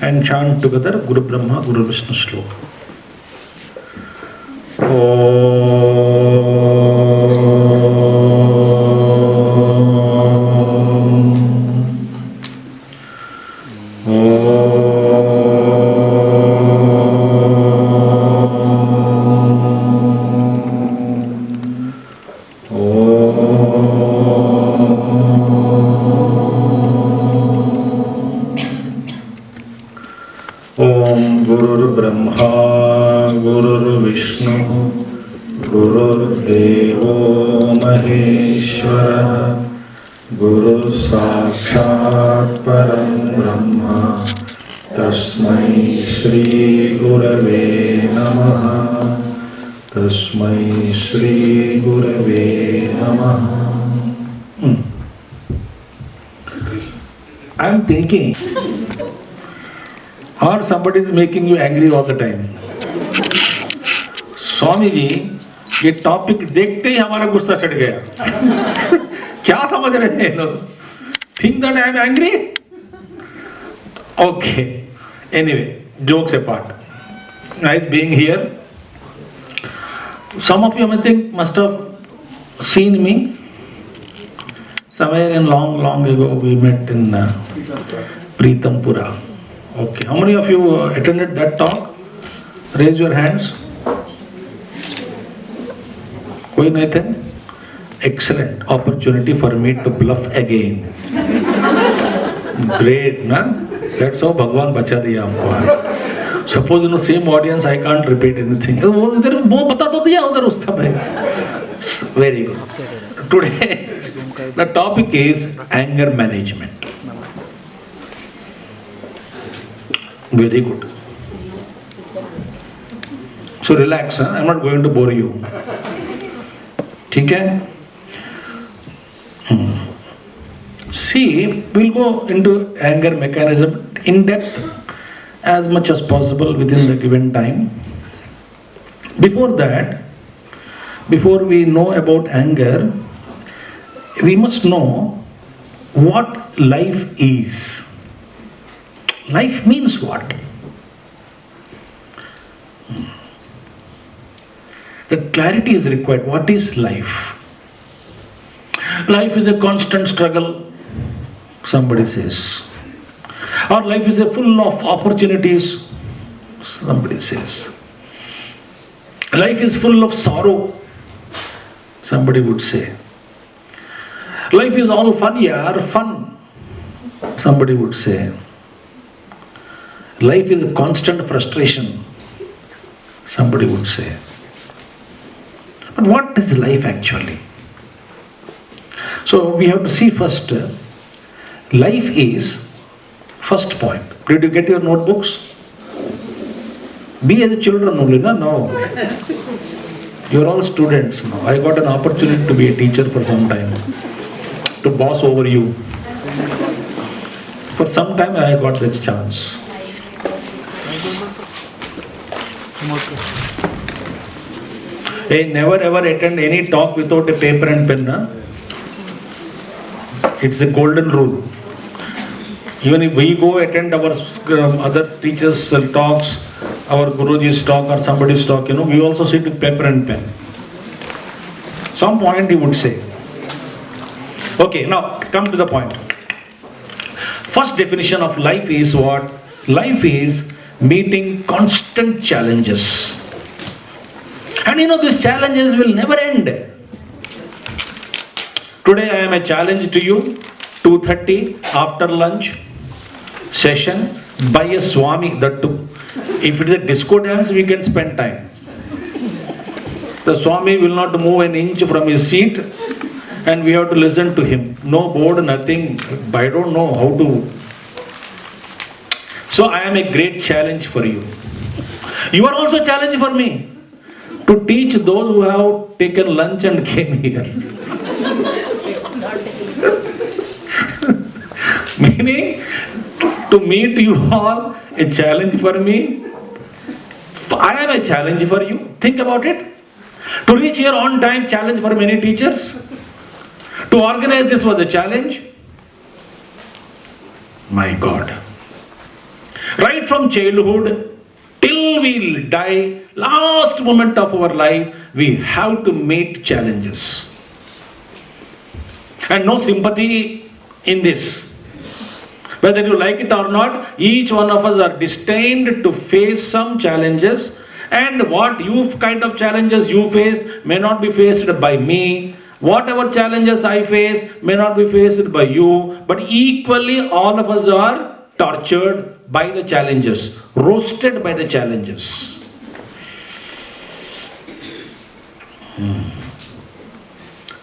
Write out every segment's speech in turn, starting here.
and chant together Guru Brahma, Guru Vishnu Shloka. Om Guru Brahma Guru Vishnu Guru Devo Maheshwara Guru Sakshat Param Brahma Tasmai Shri Gurave Namaha Tasmai Shri Gurave Namaha. I am thinking, or somebody is making you angry all the time. Swami ji ये topic देखते ही हमारा गुस्सा चढ़ गया. क्या समझ रहे हैं लोग? Think that I am angry? Okay. Anyway, jokes apart. Nice being here. Some of you must have seen me. Somewhere in long ago we met in Pritampura. Okay. How many of you attended that talk? Raise your hands. कोई नहीं थे? Excellent opportunity for me to bluff again. Great, na? That's how Bhagwan बचा दिया हमको. Suppose in the same audience I can't repeat anything. वो बता तो दिया उधर उस समय. Very good. Today the topic is anger management. Very good. So relax, huh? I'm not going to bore you. ठीक है? See, we'll go into anger mechanism in depth as much as possible within the given time. Before that, before we know about anger, we must know what life is. Life means what? The clarity is required. What is life? Life is a constant struggle, somebody says. Or life is full of opportunities, somebody says. Life is full of sorrow, somebody would say. Life is all fun, yaar, fun, somebody would say. Life is a constant frustration, somebody would say. But what is life actually? So we have to see first, life is, first point. Did you get your notebooks? Be as a children only, no? No. You are all students now. I got an opportunity to be a teacher for some time, to boss over you. For some time I got this chance. Hey, never ever attend any talk without a paper and pen. Huh? It's a golden rule. Even if we go attend our other teachers' talks, our Guruji's talk or somebody's talk, we also sit with paper and pen. Some point he would say. Okay, now come to the point. First definition of life is what? Life is meeting constant challenges. And these challenges will never end. Today I am a challenge to you, 2:30 after lunch session by a Swami, that too. If it is a disco dance, we can spend time. The Swami will not move an inch from his seat and we have to listen to him. No board, nothing. I don't know how to. So I am a great challenge for you. You are also a challenge for me to teach those who have taken lunch and came here. Meaning, to meet you all, a challenge for me. I am a challenge for you. Think about it. To reach here on time, challenge for many teachers. To organize this was a challenge. My God. Right from childhood till we die, last moment of our life, we have to meet challenges. And no sympathy in this. Whether you like it or not, each one of us are destined to face some challenges, and what kind of challenges you face may not be faced by me. Whatever challenges I face may not be faced by you, but equally all of us are tortured by the challenges, roasted by the challenges.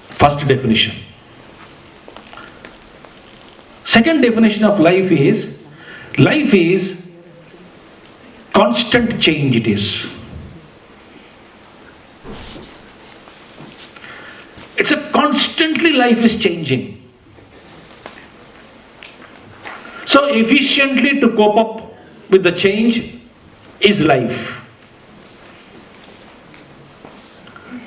First definition. Second definition of life is constant change it is. It's a constantly life is changing. So efficiently to cope up with the change is life.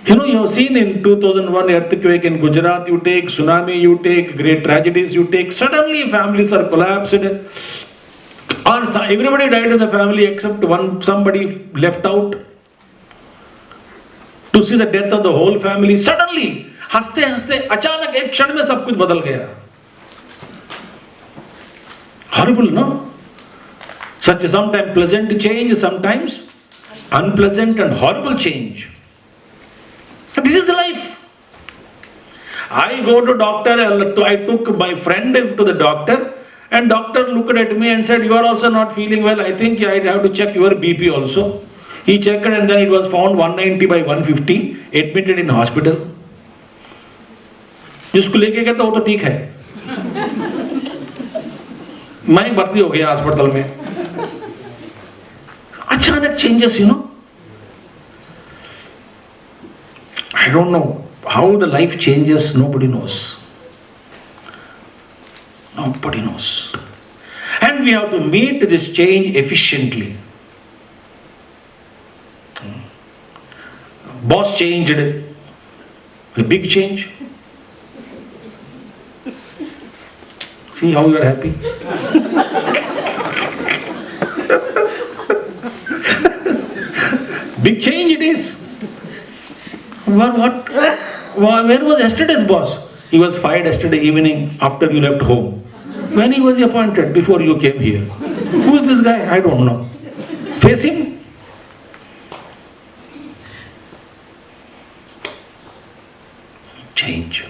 You have seen in 2001 earthquake in Gujarat, you take tsunami, you take great tragedies, you take, suddenly families are collapsed. Or everybody died in the family except somebody left out to see the death of the whole family. Suddenly, हंसते हंसते अचानक एक क्षण में सब कुछ बदल गया. Horrible, no? Such a sometimes pleasant change, sometimes unpleasant and horrible change. So this is the life. I go to doctor, I took my friend to the doctor, and doctor looked at me and said, you are also not feeling well, I think I have to check your BP also. He checked and then it was found 190 by 150, admitted in hospital. जिसको लेके गया तो वो तो ठीक है, मैं भर्ती हो गया अस्पताल में. अचानक changes, I don't know how the life changes, nobody knows. Nobody knows. And we have to meet this change efficiently. Boss changed, a big change. See how you are happy? Big change it is. What? Where was yesterday's boss? He was fired yesterday evening after you left home. When he was appointed before you came here. Who is this guy? I don't know. Face him. Change.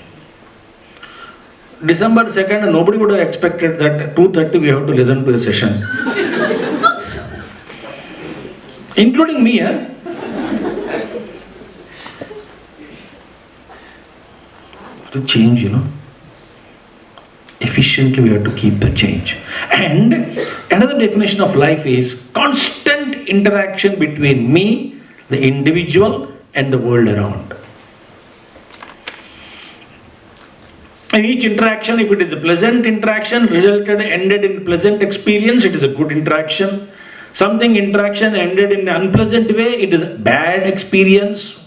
December 2nd, nobody would have expected that at 2:30 we have to listen to a session. Including me, To change, Efficiently we have to keep the change. And another definition of life is constant interaction between me, the individual, and the world around. And each interaction, if it is a pleasant interaction, ended in pleasant experience, it is a good interaction. Something interaction ended in an unpleasant way, it is a bad experience.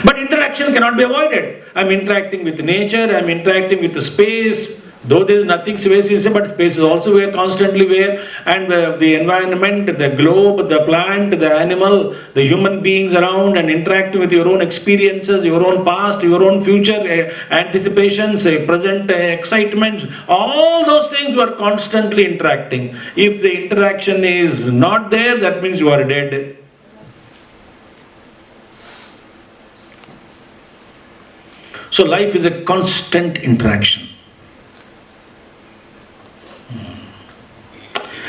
But interaction cannot be avoided. I am interacting with nature, I am interacting with the space. Though there is nothing space is, but space is also there, constantly there. And the environment, the globe, the plant, the animal, the human beings around, and interacting with your own experiences, your own past, your own future, anticipations, present excitements. All those things you are constantly interacting. If the interaction is not there, that means you are dead. So life is a constant interaction.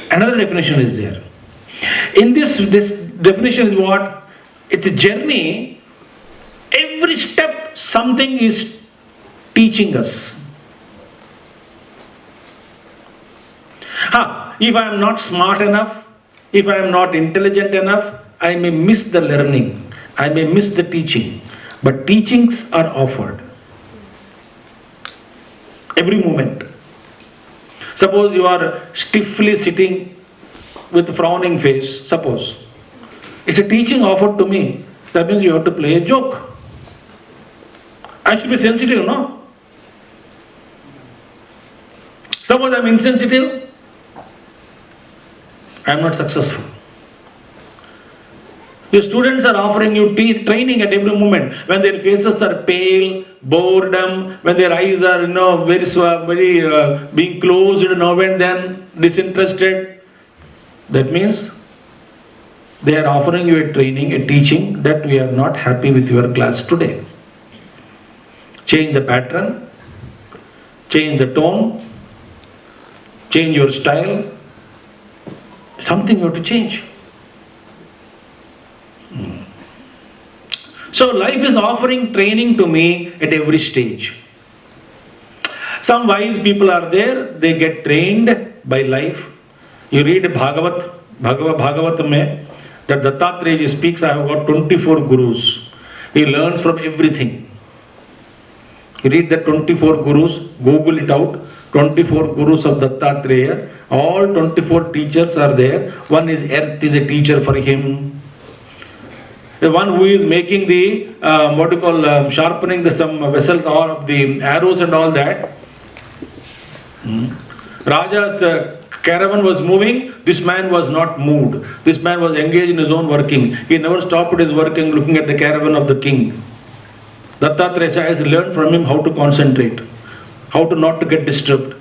Another definition is there. In this definition is what? It's a journey. Every step something is teaching us. If I am not smart enough, if I am not intelligent enough, I may miss the learning. I may miss the teaching. But teachings are offered. Every moment. Suppose you are stiffly sitting with frowning face, suppose. It's a teaching offered to me. That means you have to play a joke. I should be sensitive, no? Suppose I'm insensitive, I am not successful. Your students are offering you training at every moment. When their faces are pale, boredom, when their eyes are very being closed now and then, disinterested, that means they are offering you a training, a teaching that we are not happy with your class today. Change the pattern, change the tone, change your style. Something you have to change. So life is offering training to me at every stage. Some wise people are there, they get trained by life. You read Bhagavatam mein, that Dattatreya speaks, I have got 24 gurus. He learns from everything. You read the 24 gurus, Google it out, 24 gurus of Dattatreya. All 24 teachers are there. One is earth is a teacher for him. The one who is making the, sharpening some vessels or the arrows and all that. Raja's caravan was moving, this man was not moved. This man was engaged in his own working. He never stopped his working looking at the caravan of the king. Dattatreya has learned from him how to concentrate, how to not to get disturbed.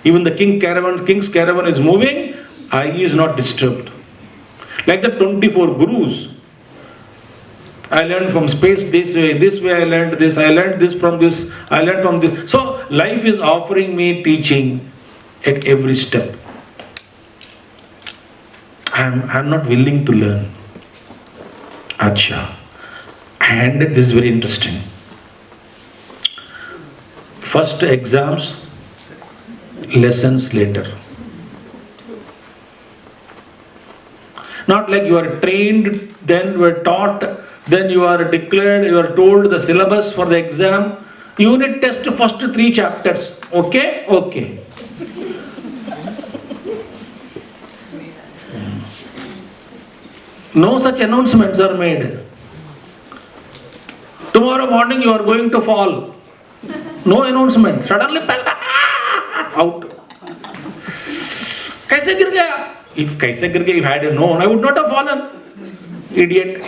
Even the king's caravan is moving, he is not disturbed. Like the 24 gurus. I learned from space this way I learned this, I learned this from this, I learned from this. So life is offering me teaching at every step. I'm not willing to learn. Acha. And this is very interesting. First exams, lessons later. Not like you are trained, then you are taught, then you are declared, you are told the syllabus for the exam. Unit test first 3 chapters. Okay? Okay. No such announcements are made. Tomorrow morning you are going to fall. No announcement. Suddenly, out. Kaise gir gaya? If I had known, I would not have fallen. Idiot.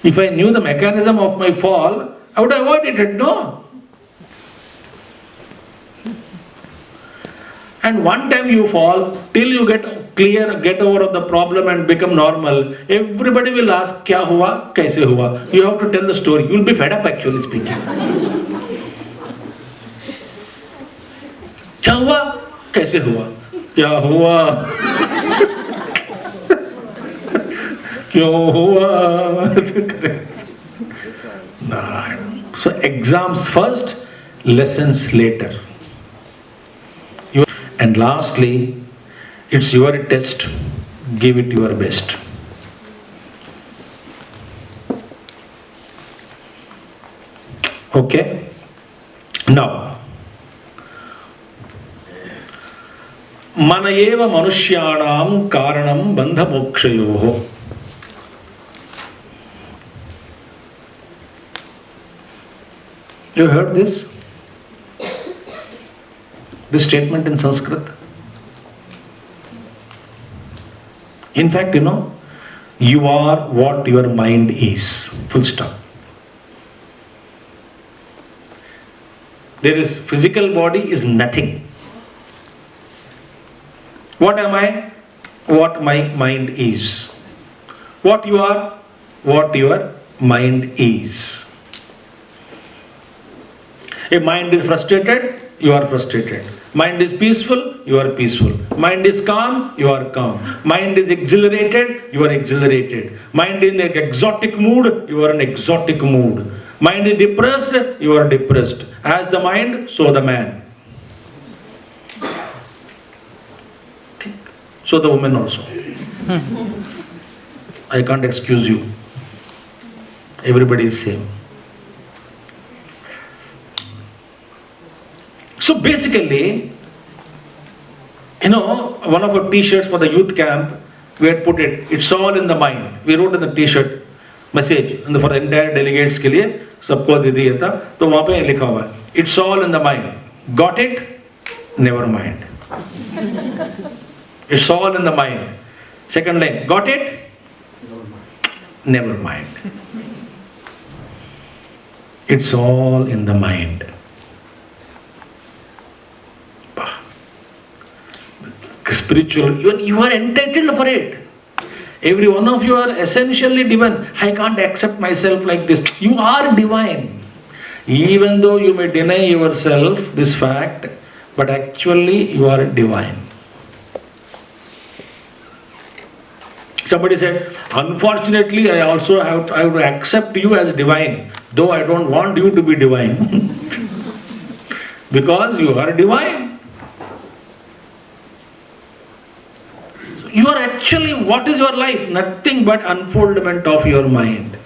If I knew the mechanism of my fall, I would have avoided it. No. And one time you fall, till you get over of the problem and become normal, everybody will ask, kya hua, kaise hua? You have to tell the story. You will be fed up actually speaking. Kya hua, kaise hua? Kya hua? Kyo hua? Nah. So exams first, lessons later. And lastly, it's your test. Give it your best. Okay? Now, mana eva manushyanam karanam bandha mokshayoho. You heard this? This statement in Sanskrit. In fact, you are what your mind is. Full stop. There is physical body is nothing. What am I? What my mind is. What you are? What your mind is. If mind is frustrated, you are frustrated. Mind is peaceful, you are peaceful. Mind is calm, you are calm. Mind is exhilarated, you are exhilarated. Mind is in an exotic mood, you are in exotic mood. Mind is depressed, you are depressed. As the mind, so the man. So the woman also. I can't excuse you. Everybody is same. So basically, one of our t-shirts for the youth camp, we had put it, it's all in the mind. We wrote in the t-shirt message for the entire delegates के लिए सबको दे दिया था तो वहाँ पे लिखा हुआ है it's all in the mind. Got it? Never mind. It's all in the mind. Second line, got it? Never mind. It's all in the mind. Spiritual, you are entitled for it. Every one of you are essentially divine. I can't accept myself like this. You are divine. Even though you may deny yourself this fact, but actually you are divine. Somebody said, unfortunately I also have to accept you as divine, though I don't want you to be divine. Because you are divine. So you are actually, what is your life? Nothing but unfoldment of your mind.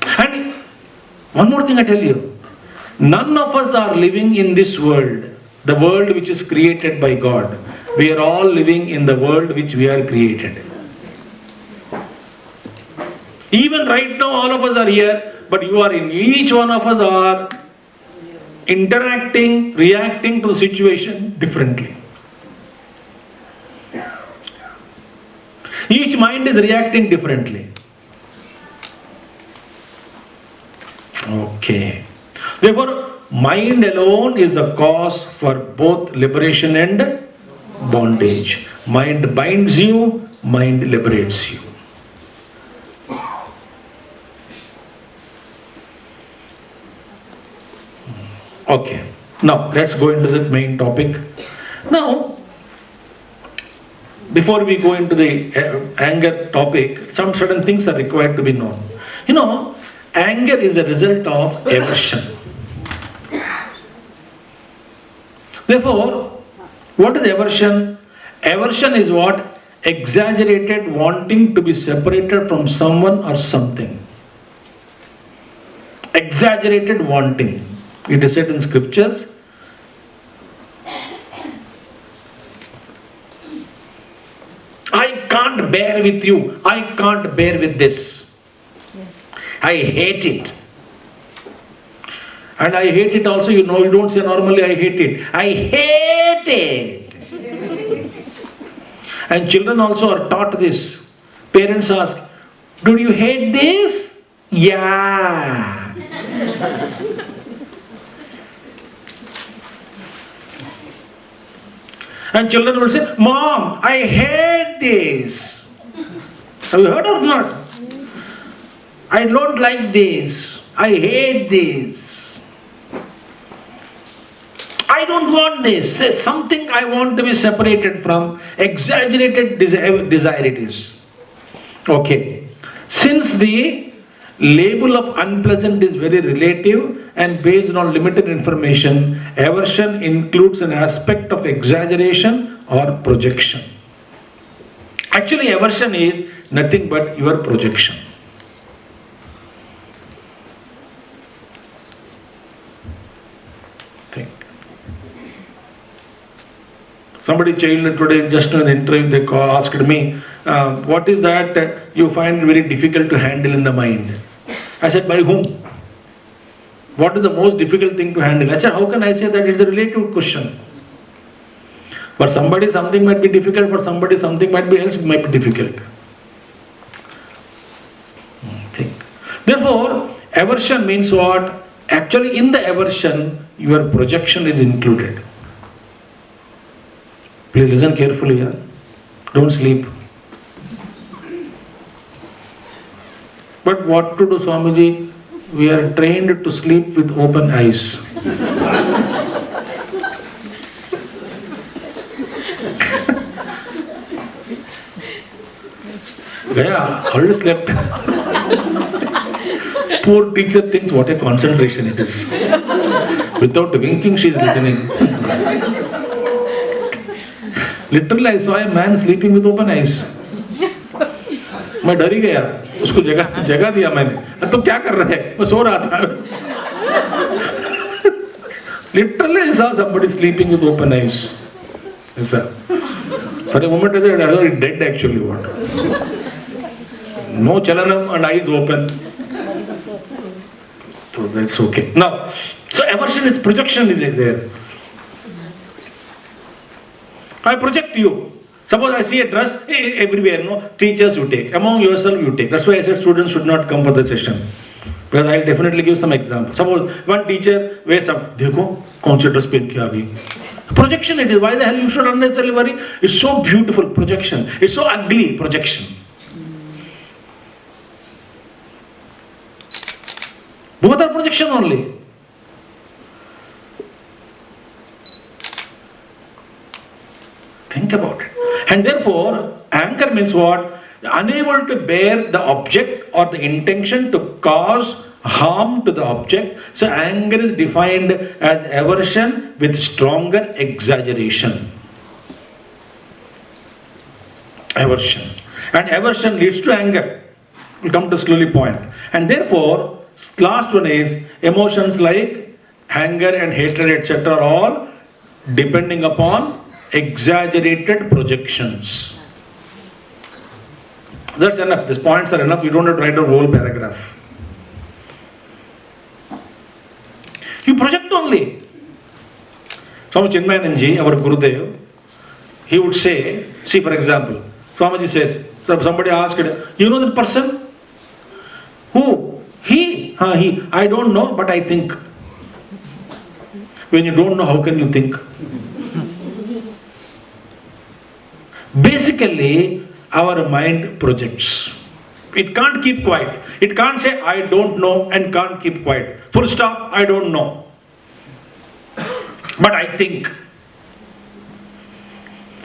And one more thing I tell you, none of us are living in this world, the world which is created by God. We are all living in the world which we are created. Even right now all of us are here, but you are in, each one of us are interacting, reacting to the situation differently. Each mind is reacting differently. Okay. Therefore, mind alone is the cause for both liberation and bondage. Mind binds you, mind liberates you. Okay. Now, let's go into the main topic. Now, before we go into the anger topic, some certain things are required to be known. You know, anger is a result of aversion. Therefore, what is aversion? Aversion is what? Exaggerated wanting to be separated from someone or something. Exaggerated wanting. It is said in scriptures. I can't bear with you. I can't bear with this. I hate it. And I hate it also, you know, you don't say normally I hate it. I hate it. And children also are taught this. Parents ask, do you hate this? Yeah. And children will say, Mom, I hate this. Have you heard or not? I don't like this. I hate this. I don't want this. Say something I want to be separated from. Exaggerated desire it is. Okay. Since the label of unpleasant is very relative and based on limited information, aversion includes an aspect of exaggeration or projection. Actually, aversion is nothing but your projection. Think. Somebody child today, just in an interview, they asked me, what is that you find very difficult to handle in the mind? I said, by whom? What is the most difficult thing to handle? I said, how can I say that? It's a relative question. For somebody something might be difficult, for somebody something might be difficult. Think. Therefore, aversion means what? Actually in the aversion, your projection is included. Please listen carefully here. Don't sleep. But what to do, Swamiji? We are trained to sleep with open eyes. Gaya already slept. Poor teacher thinks what a concentration it is. Without winking, she is listening. Literally, I saw a man sleeping with open eyes. मैं डर ही गया, उसको जगह दिया मैंने. अब तो क्या कर रहा है? मैं सो रहा था. Literally, I saw somebody sleeping with open eyes. For a moment, I thought he's dead actually. What? No chalanam and eyes open. So that's okay. Now, so aversion is projection is there. I project you. Suppose I see a dress everywhere, teachers you take, among yourself you take. That's why I said students should not come for the session. Because I'll definitely give some examples. Suppose one teacher wears up, देखो कौन सी dress पहन के आ गई. Projection it is. Why the hell you should unnecessarily worry? It's so beautiful projection. It's so ugly projection. Both are projection only. Think about it. And therefore, anger means what? Unable to bear the object or the intention to cause harm to the object. So anger is defined as aversion with stronger exaggeration. Aversion. And aversion leads to anger. We'll come to slowly point. And therefore, last one is emotions like anger and hatred, etc. are all depending upon exaggerated projections. That's enough. These points are enough. You don't have to write a whole paragraph. You project only. Swami Chidrupananda, our Gurudev, he would say, see for example, Swamiji says, somebody asked, you know that person? Who? He. I don't know, but I think. When you don't know, how can you think? Basically, our mind projects. It can't keep quiet. It can't say, I don't know, and can't keep quiet. Full stop, I don't know. But I think.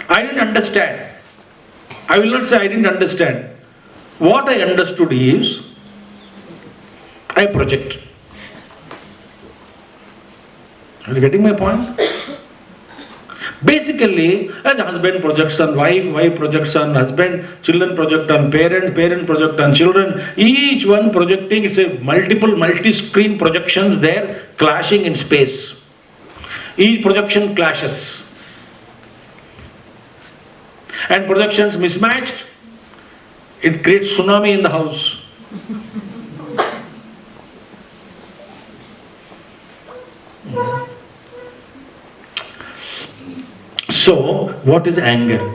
I didn't understand. I will not say I didn't understand. What I understood is, I project. Are you getting my point? Basically, as husband projects on wife, wife projects on husband, children project on parent, parent project on children, each one projecting, it's a multi-screen projections there, clashing in space. Each projection clashes. And projections mismatched, it creates tsunami in the house. So, what is anger?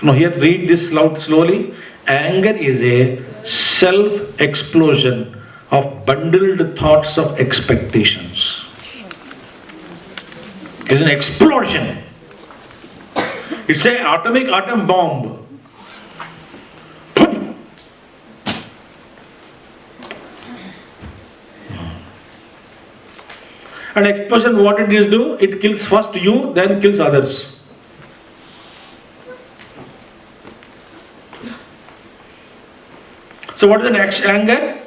Now here read this loud slowly. Anger is a self-explosion of bundled thoughts of expectations. It's an explosion. It's an atomic atom bomb. An explosion, what it is do? It kills first you, then kills others. So what is an anger?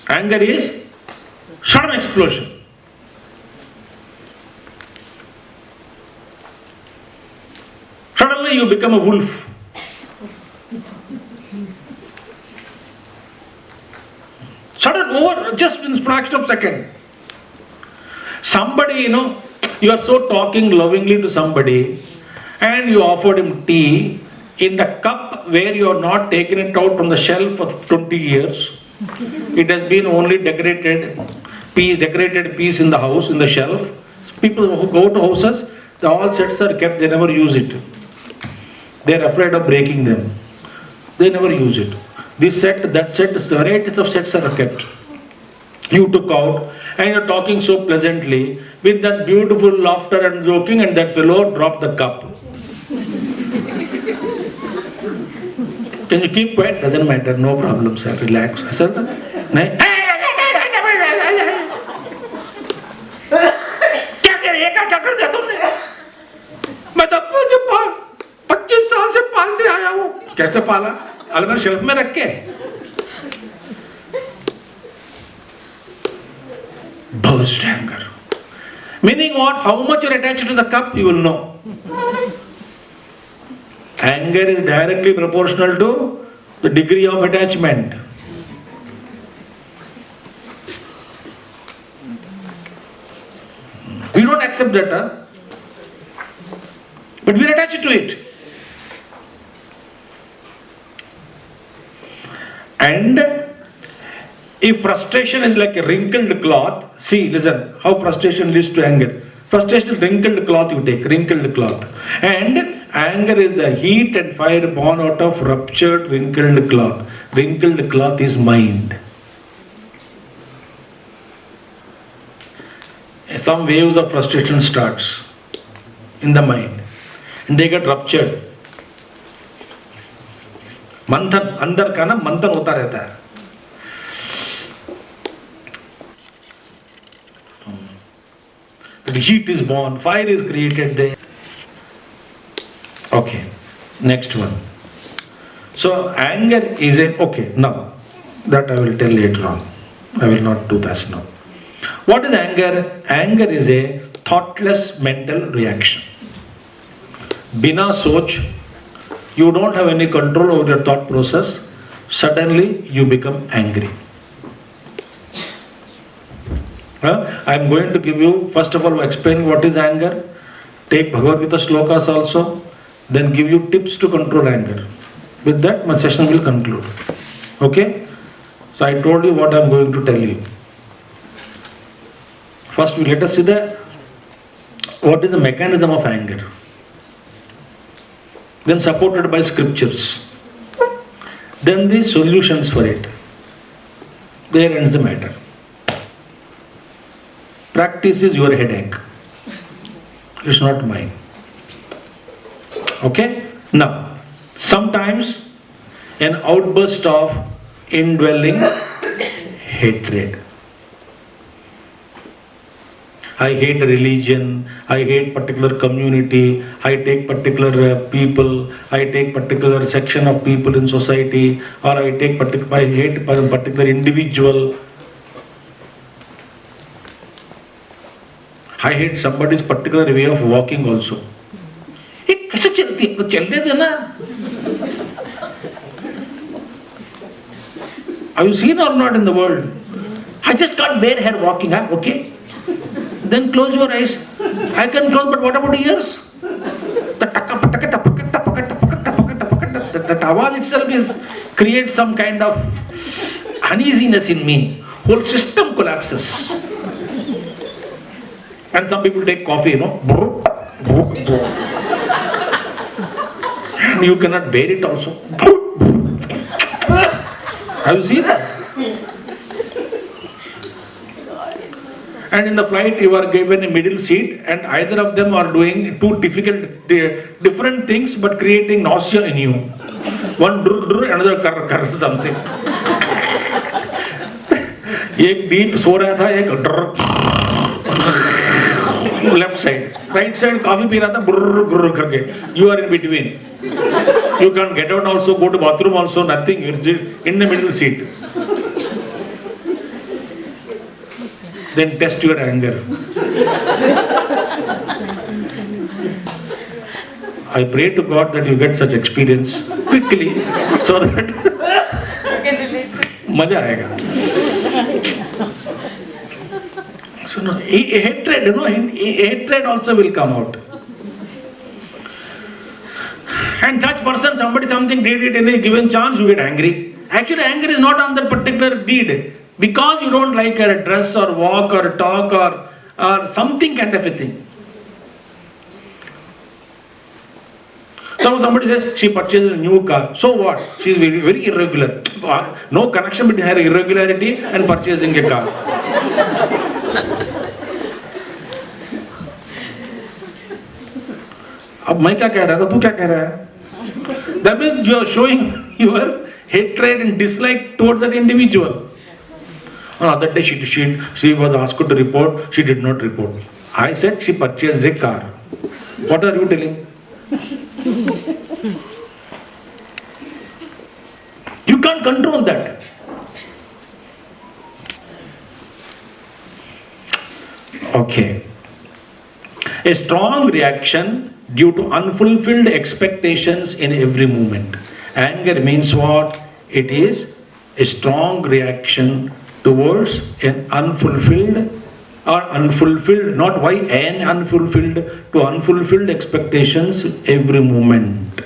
Anger is sudden explosion. Suddenly you become a wolf. Sudden over, just in a fraction of a second. Somebody, you are so talking lovingly to somebody and you offered him tea in the cup where you have not taken it out from the shelf for 20 years. It has been only decorated piece in the house, in the shelf. People who go to houses, all sets are kept, they never use it. They are afraid of breaking them. They never use it. This set, that set, varieties of sets are kept. You took out and you are talking so pleasantly with that beautiful laughter and joking, and that fellow dropped the cup. Can you keep quiet? Doesn't matter, no problem, sir. Relax. Sir, मैं तो 25 साल से पालते आया हूँ. कैसे पाला? अलग शेल्फ में रख के. Burst anger. Meaning what? How much you are attached to the cup, you will know. Anger is directly proportional to the degree of attachment. We don't accept that, but we are attached to it. And if frustration is like a wrinkled cloth, see, listen, how frustration leads to anger. Frustration is wrinkled cloth you take, wrinkled cloth. And anger is the heat and fire born out of ruptured, wrinkled cloth. Wrinkled cloth is mind. Some waves of frustration starts in the mind and they get ruptured. मंथन, अंदर का ना मंथन होता रहता है. The heat is born, fire is created there. Okay, next one. So anger is a, okay, now that I will tell later on. I will not do that now. What is anger? Anger is a thoughtless mental reaction. Bina soch, you don't have any control over your thought process, suddenly you become angry. I am going to give you, first of all, explain what is anger, take Bhagavad Gita shlokas also, then give you tips to control anger. With that, my session will conclude. Okay? So I told you what I am going to tell you. First, let us see what is the mechanism of anger. Then supported by scriptures. Then the solutions for it. There ends the matter. Practice is your headache. It's not mine. Okay? Now, sometimes an outburst of indwelling hatred. I hate religion, I hate particular community, I take particular people, I take particular section of people in society, or I hate particular individual. I hate somebody's particular way of walking also. कैसे चलती है? तो चलने देना. Have you seen or not in the world? I just got bare hair walking, huh? Okay. Then close your eyes. I can close, but what about ears? The tawal itself creates some kind of uneasiness in me. Whole system collapses. And some people take coffee, you know. You cannot bear it also. Have you seen that? And in the flight you are given a middle seat and either of them are doing two different things but creating nausea in you. One drr, another kar something. एक deep सो रहा था, एक drr left side. Right side coffee P रहा था brr करके. You are in between. You can't get out also, go to bathroom also, nothing. You're in the middle seat. Then test your anger. I pray to God that you get such experience quickly so that मजा आएगा. So no, hatred, hatred also will come out. And such person, something did it in a given chance, you get angry. Actually, anger is not on that particular deed. Because you don't like her dress or walk or talk or something kind of a thing. So somebody says she purchased a new car. So what? She is very, very irregular. No connection between her irregularity and purchasing a car. अब मैं क्या कह रहा था, तू क्या कह रहा है? That means you are showing your hatred and dislike towards that individual. That day she was asked to report, she did not report. I said she purchased a car. What are you telling? You can't control that. Okay. A strong reaction due to unfulfilled expectations in every moment. Anger means what? It is a strong reaction towards an unfulfilled, not why an unfulfilled, to unfulfilled expectations every moment.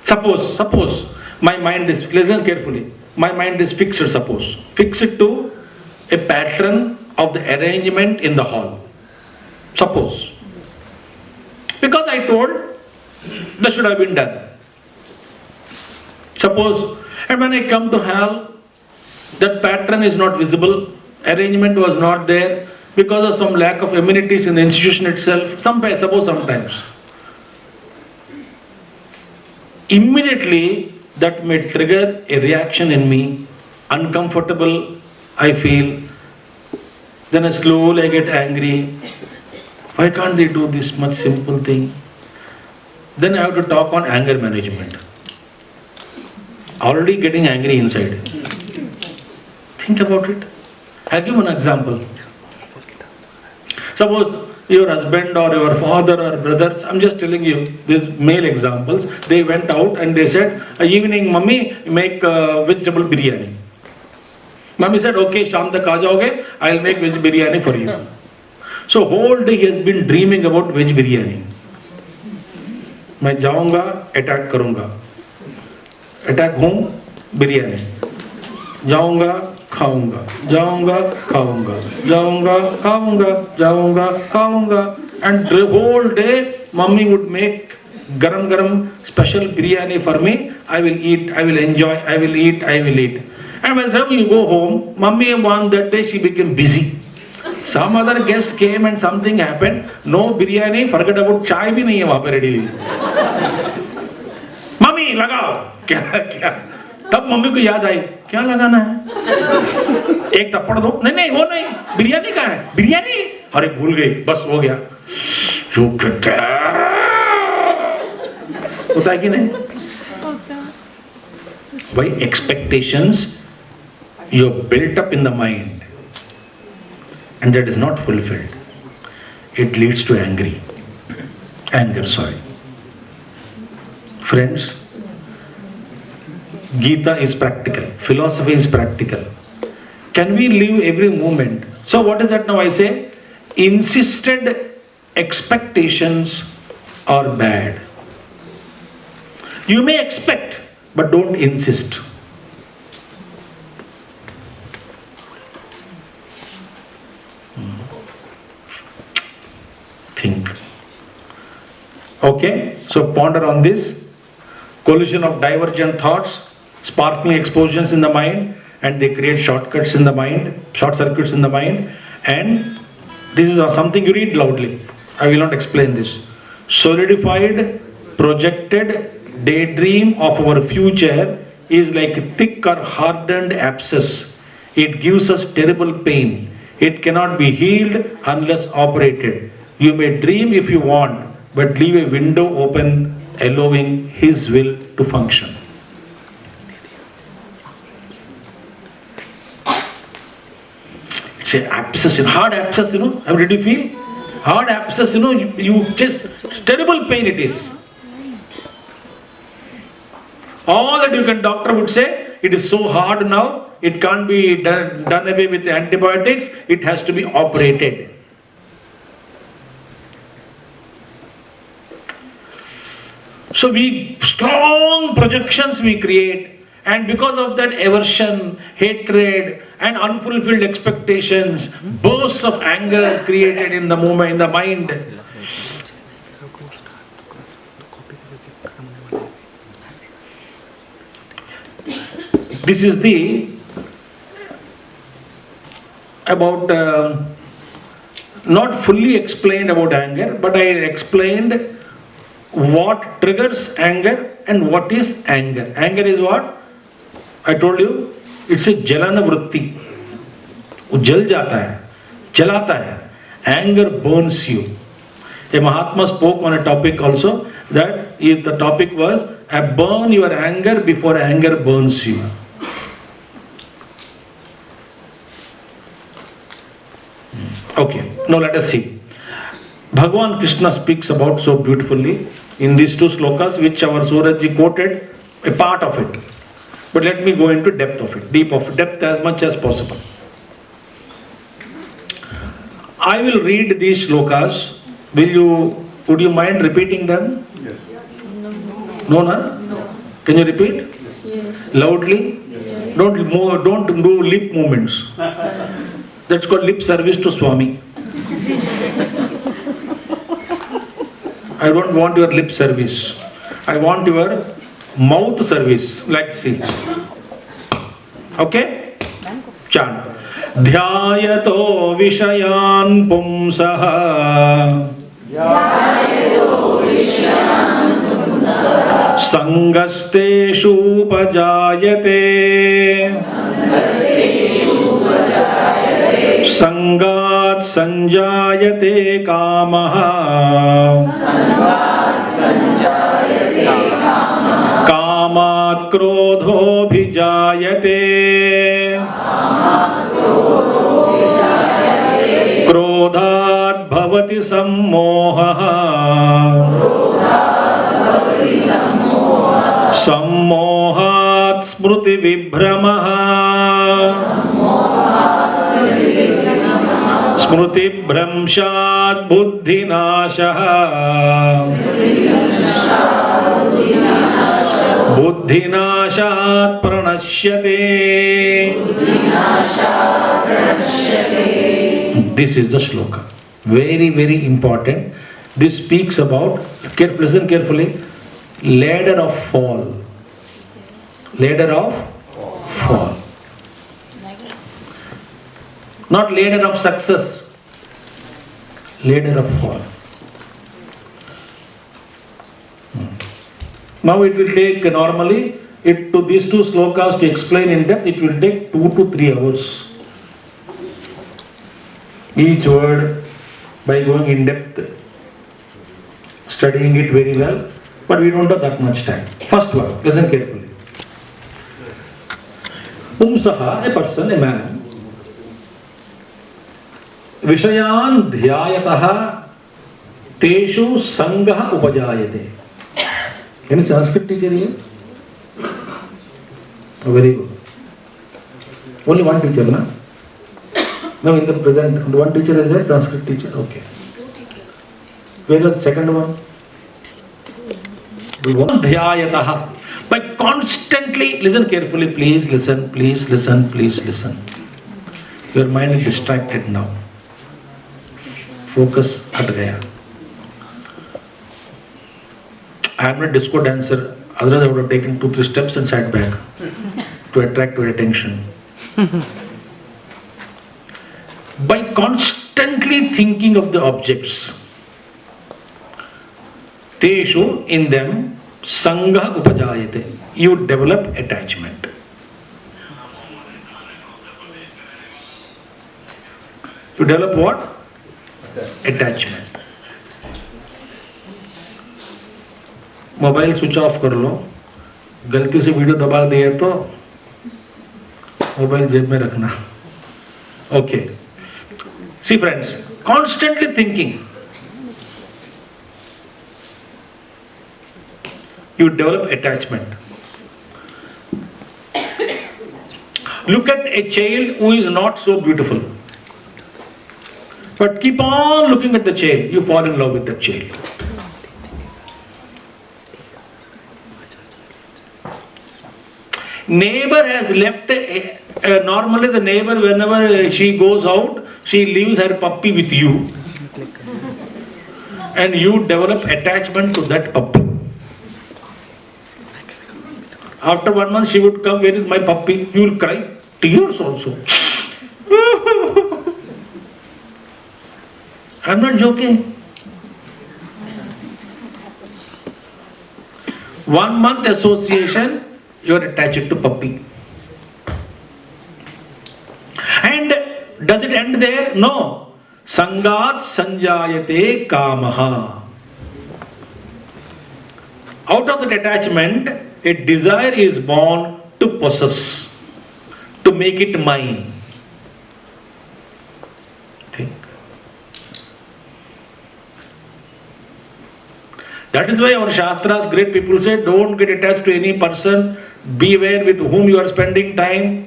Suppose my mind is, listen carefully, my mind is fixed, fixed to a pattern of the arrangement in the hall. Suppose. Because I told, that should have been done. Suppose, and when I come to hall, that pattern is not visible, arrangement was not there, because of some lack of amenities in the institution itself, suppose sometimes. Immediately, that may trigger a reaction in me, uncomfortable I feel, then slowly I get angry. Why can't they do this much simple thing? Then I have to talk on anger management. Already getting angry inside. Think about it. I'll give an example. Suppose your husband or your father or brothers, I'm just telling you these male examples, they went out and they said, evening mummy, make vegetable biryani. Mummy said, okay, sham tak aa jaoge, I'll make veg biryani for you. So whole day he has been dreaming about veg biryani. मैं जाऊंगा, attack करूंगा. Attack हूं, बिरयानी. जाऊंगा, खाऊंगा. जाऊंगा, खाऊंगा. जाऊंगा, खाऊंगा. जाऊंगा, खाऊंगा. And the whole day, mummy would make garam garam special biryani for me. I will eat, I will enjoy, I will eat, I will eat. And by the time you go home, mummy one that day she became busy. Some other guest came and something happened. No biryani, forget about chai bhi nahi hai wahan pe ready. Mummy, लगाओ. क्या क्या? तब mummy को याद आई, क्या लगाना है? एक थप्पड़ दो. नहीं नहीं, वो नहीं. बिरयानी कहाँ है? बिरयानी? अरे भूल गई. बस हो गया. जो कहता है. होता है कि नहीं? By expectations, you are built up in the mind. And that is not fulfilled. It leads to anger, sorry. Friends, Gita is practical, philosophy is practical. Can we live every moment? So what is that now I say? Insisted expectations are bad. You may expect, but don't insist. Think. Okay, so ponder on this. Collision of divergent thoughts, sparkling explosions in the mind, and they create shortcuts in the mind, short circuits in the mind. And this is something you read loudly. I will not explain this. Solidified, projected daydream of our future is like a thick or hardened abscess. It gives us terrible pain. It cannot be healed unless operated. You may dream if you want, but leave a window open, allowing His will to function. It's an abscess, hard abscess, How did you feel? Hard abscess, you just, terrible pain it is. All that you can, doctor would say, it is so hard now, it can't be done away with the antibiotics, it has to be operated. So strong projections we create, and because of that aversion, hatred and unfulfilled expectations, bursts of anger created in the moment, in the mind. This is not fully explained about anger, but I explained what triggers anger and what is anger. Anger is what? I told you, it's a jalana vritti. वो जल जाता है, जलाता है. Anger burns you. A Mahatma spoke on a topic also, that if the topic was, burn your anger before anger burns you. Okay, now let us see. Bhagavan Krishna speaks about so beautifully in these two slokas, which our Surajji quoted, a part of it. But let me go into depth of it, depth as much as possible. I will read these slokas. Would you mind repeating them? Yes. No, na? No. Can you repeat? Yes. Loudly? Yes. Don't do lip movements. That's called lip service to Swami. I don't want your lip service. I want your mouth service. Let's see. Okay? Chant. Dhyayato vishayan pumsaha Sangasteshu upajayate Sangat sanjayate kamaha Kamat krodho bhijayate Krodhat bhavati sammoha Sammohat smruti vibhramaha Smruti bhramshat buddhi nashaha Buddhi nashat pranashyate. This is the shloka. Very, very important. This speaks about, listen carefully, ladder of fall. Ladder of fall. Not ladder of success. Ladder of fall. Now it will take normally, to these two slokas to explain in depth, it will take 2 to 3 hours. Each word by going in depth, studying it very well, but we don't have that much time. First one, listen carefully. Pumsaha, a person, a man, Vishayan dhyayataha teshu sangaha upajayate. Any Sanskrit teacher here? Oh, very good. Only one teacher, na? No, in the present, one teacher is there, Sanskrit teacher? Okay. 2 teachers. Where is the second one? Dhyayataha. By constantly, listen carefully, please listen, please listen, please listen. Your mind is distracted now. Focus at gaya. I am not a disco dancer, otherwise I would have taken 2-3 steps and sat back to attract your attention. By constantly thinking of the objects, teshu, in them, sangha upajayate, you develop attachment. You develop what? Attachment. Mobile switch off कर लो, गलती से video दबा दिए तो mobile जेब में रखना. Okay. See friends, constantly thinking, you develop attachment. Look at a child who is not so beautiful, but keep on looking at the child, you fall in love with that child. Neighbor has left, normally the neighbor, whenever she goes out, she leaves her puppy with you. And you develop attachment to that puppy. After 1 month she would come, where is my puppy? You will cry, tears also. I am not joking. 1 month association, you are attached to puppy. And does it end there? No. Sangat sanjayate kamaha. Out of that attachment, a desire is born to possess, to make it mine. Think. That is why our Shastras, great people say, don't get attached to any person. Beware with whom you are spending time.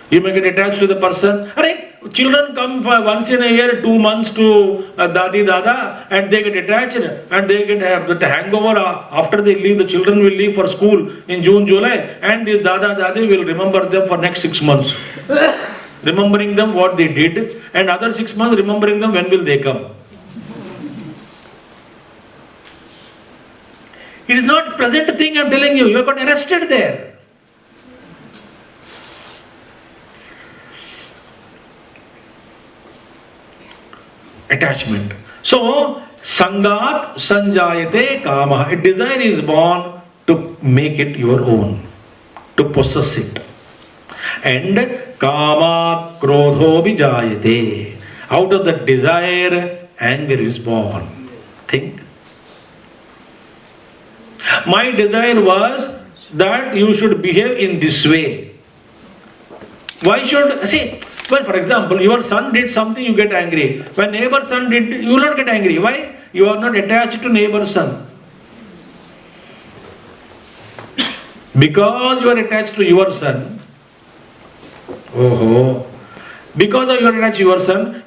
You may get attached to the person. Arey, children come for once in a year, 2 months to Dadi Dada, and they get attached and they get that hangover after they leave. The children will leave for school in June, July, and the Dada Dadi will remember them for next 6 months. Remembering them what they did, and other 6 months remembering them when will they come. It is not present thing I am telling you. You got arrested there. Attachment. So, sangat sanjayate kama. A desire is born to make it your own, to possess it. And kama krodho vijayate. Out of the desire, anger is born. Think. My desire was that you should behave in this way. Why should, see, well, for example, your son did something, you get angry. When neighbor's son did, you will not get angry. Why? You are not attached to neighbor's son. Because you are attached to your son. Because of you are attached to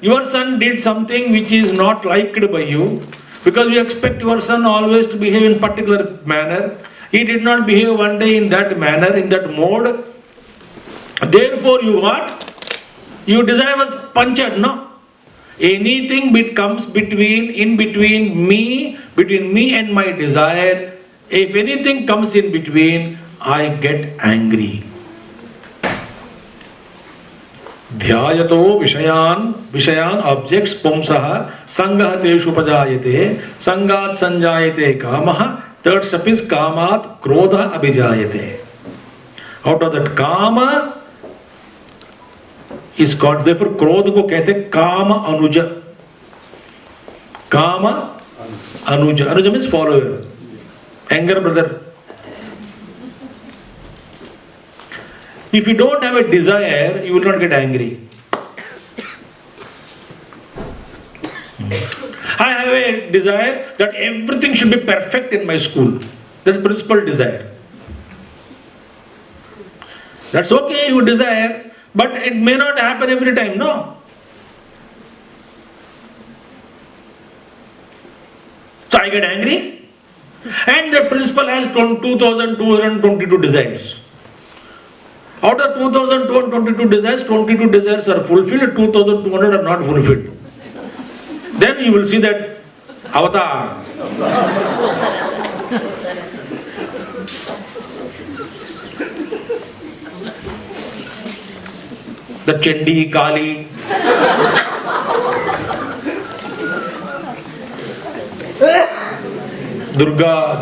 your son did something which is not liked by you. Because you expect your son always to behave in particular manner. He did not behave one day in that manner, in that mode. Therefore you what? You desire was punctured, no? Anything comes in between me and my desire. If anything comes in between, I get angry. Dhyayato vishayan objects pumsaha sangahateshu pajayate sangat sanjayate kamaha. Third step is kamat krodha abhijayate. Out of that kama is called, therefore krodha ko kehte kama anuja. Kama anuja. Anuja means follower. Anger brother. If you don't have a desire, you will not get angry. I have a desire that everything should be perfect in my school. That's principal desire. That's okay, you desire, but it may not happen every time, no? So I get angry, and the principal has 2222 desires. Out of 2222 desires, 22 desires are fulfilled, 2200 are not fulfilled. Then you will see that avatar. The Chandi, Kali. Durga.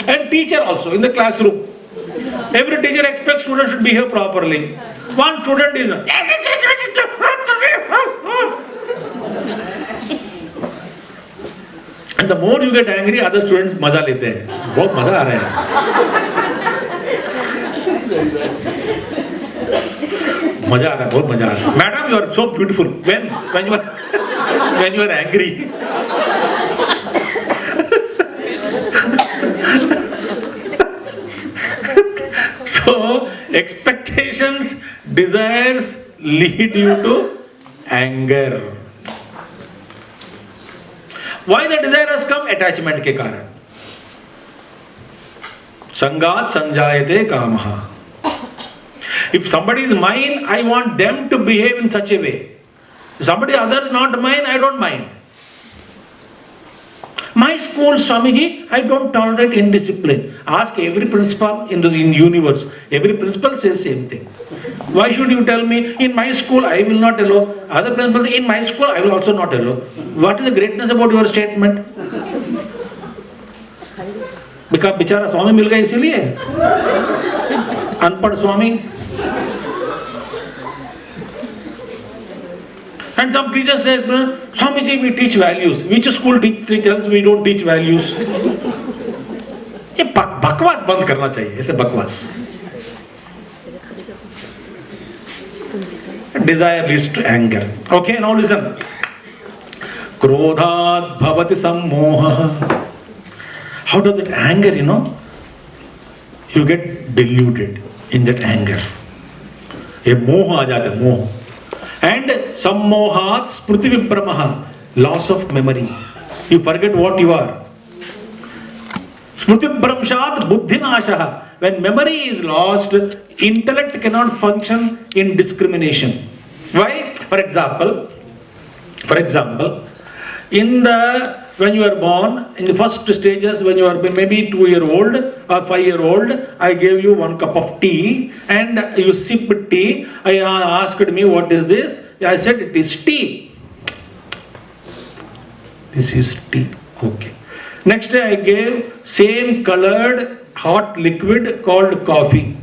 And teacher also in the classroom. Every teacher expects students should behave properly. One student is and the more you get angry, other students मजा लेते हैं. बहुत मजा आ रहा है. मजा आ रहा है, बहुत मजा आ रहा है. Madam, you are so beautiful. When you are angry. So, expectations, desires lead you to anger. Why the desire has come? Attachment के कारण. Sangat sanjayate kamaha. If somebody is mine, I want them to behave in such a way. If somebody other is not mine, I don't mind. My school, Swamiji, I don't tolerate indiscipline. Ask every principal in the universe. Every principal says same thing. Why should you tell me, in my school I will not allow? Other principals, in my school I will also not allow. What is the greatness about your statement? Because बेचारा स्वामी मिल गया इसीलिए अनपढ़ स्वामी. And some teachers say, Swamiji, we teach values. Which school tells we don't teach values? ये बकवास बंद करना चाहिए, ऐसे बकवास. Desire leads to anger. Okay, now listen. Krodhat bhavati sammoha. How does it anger, you get deluded in that anger. ये मोह आ जाता है, मोह. And sammohat smriti vipramah, loss of memory. You forget what you are. Smriti vipramshat buddhi nashah. When memory is lost, intellect cannot function in discrimination. Why? For example, when you are born, in the first stages, when you are maybe 2-year-old or 5-year-old, I gave you 1 cup of tea and you sip tea. I asked me, what is this? I said, it is tea. This is tea. Okay. Next day I gave same colored hot liquid called coffee.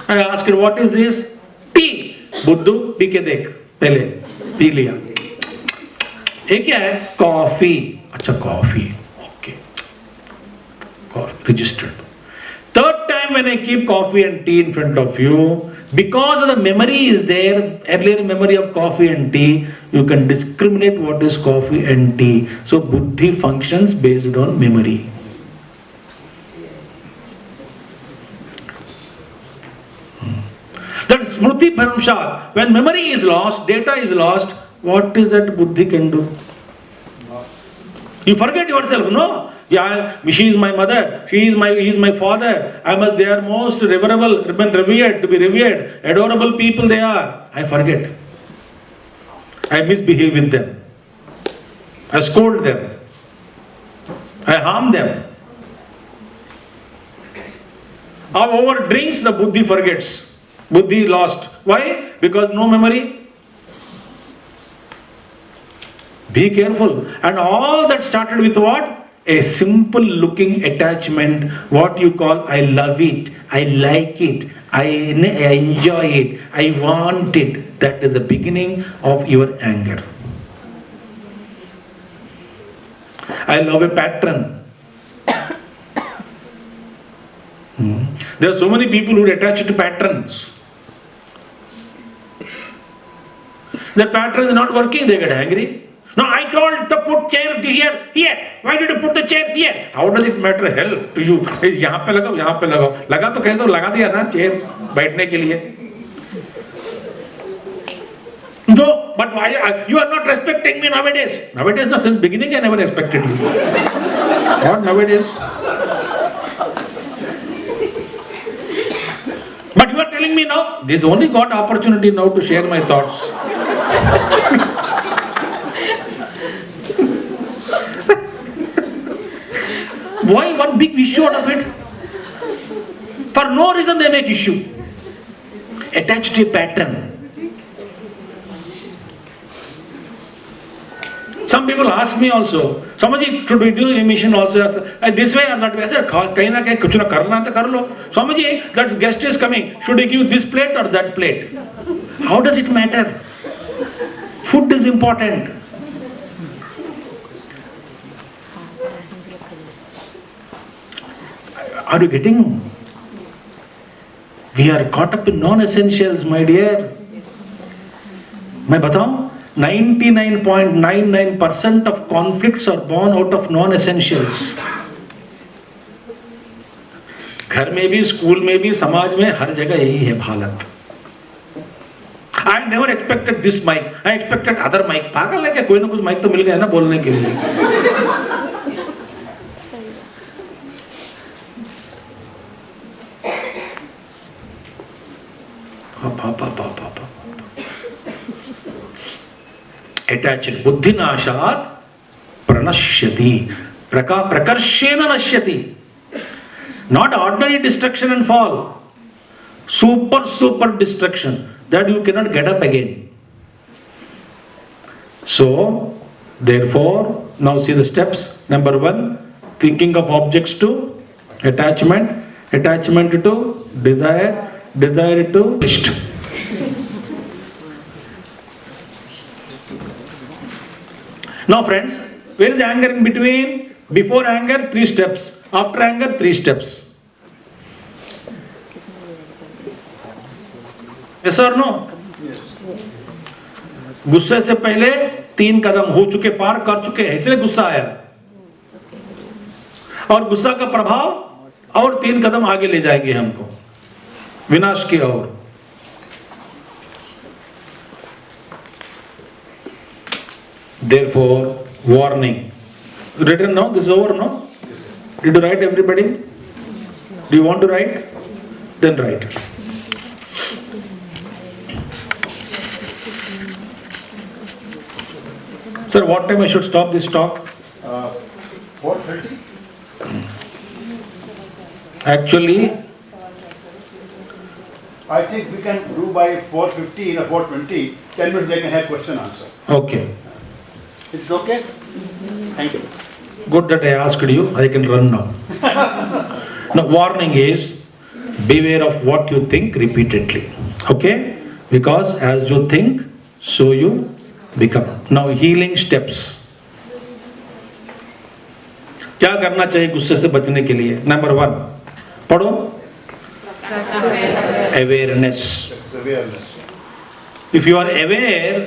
I asked, what is this? Tea. बुद्धू P के देख, पहले P लिया. ये क्या है? Coffee. अच्छा coffee. Okay. Registered. Third time when I keep coffee and tea in front of you, because the memory is there, earlier memory of coffee and tea, you can discriminate what is coffee and tea. So buddhi functions based on memory. That smriti bharamshat. When memory is lost, data is lost, what is that buddhi can do? You forget yourself, no? Yeah, she is my mother, he is my father. They are most reverable, revered, to be revered, adorable people they are. I forget. I misbehave with them. I scold them. I harm them. Over drinks, the buddhi forgets. Buddhi lost. Why? Because no memory. Be careful. And all that started with what? A simple looking attachment, what you call I love it, I like it, I enjoy it, I want it. That is the beginning of your anger. I love a pattern. There are so many people who attach to patterns. That pattern is not working, they get angry. No, I told to put chair here. Why did you put the chair here? How does it matter hell to you? यहाँ पे लगाओ, यहाँ पे लगाओ. लगा तो कह दो, लगा दिया ना chair बैठने के लिए. No, but why you are not respecting me nowadays? Nowadays, no, since beginning I never respected you. What nowadays? But you are telling me now. This only got opportunity now to share my thoughts. Why one big issue out of it? For no reason they make issue. Attached to a pattern. Some people ask me also, Swamiji, should we do emission also? This way or that way? I said, kahin na kahin kuch na karna to kar lo. Swamiji, that guest is coming. Should we give this plate or that plate? How does it matter? Food is important. Are you getting? We are caught up in non-essentials, my dear. मैं बताऊं? 99.99% of conflicts are born out of non-essentials. घर में भी, school में भी, समाज में, हर जगह यही है हालत. I never expected this mic. I expected other mic. पागल है क्या? कोई ना कुछ mic तो मिल गया ना बोलने के लिए. Attached. Buddhi nashat pranashyati. Prakarshena nashyati. Not ordinary destruction and fall. Super destruction. That you cannot get up again. So, therefore, now see the steps. Number 1, thinking of objects to attachment. Attachment to desire. Desire to wish. Now friends, where is the anger in between? Before anger, 3 steps. After anger, 3 steps. Yes or no? Yes. गुस्से से पहले 3 कदम हो चुके, पार कर चुके हैं, इसलिए गुस्सा आया. और गुस्सा का प्रभाव और 3 कदम आगे ले जाएंगे हमको विनाश की ओर। Therefore, warning. Written now? This is over, no? Did you write, everybody? Do you want to write? Then write. Sir, what time I should stop this talk? 4:30. Actually, I think we can do by 4:15 or 4:20. 10 minutes they can have question answer. okay. Is it okay? Thank you. Good that I asked you. I can run now. The warning is, beware of what you think repeatedly. Okay? Because as you think, so you become. Now healing steps. क्या करना चाहिए गुस्से से बचने के लिए? Number 1, पढ़ो. Awareness. Awareness. If you are aware,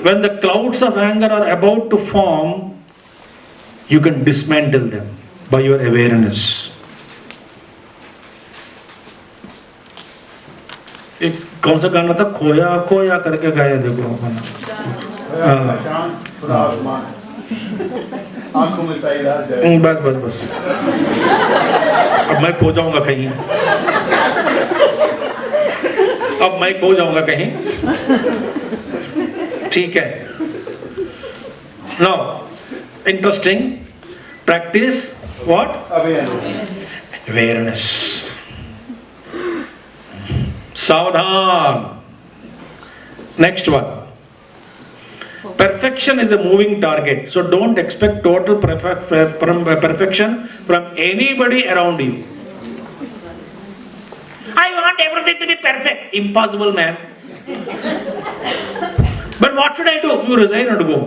when the clouds of anger are about to form, you can dismantle them by your awareness. एक कौन सा गाना था? खोया खोया करके गाया, देखो अपना। चांद पूरा आसमान आंखों में साइदार जाए। बस बस बस, अब मैं खो जाऊंगा कहीं, अब मैं खो जाऊंगा कहीं। ठीक है। Now, interesting. Practice what? Awareness. Savadhan. Next one. Perfection is a moving target, so don't expect total perfection from anybody around you. I want everything to be perfect. Impossible, man. But what should I do? You resign or go?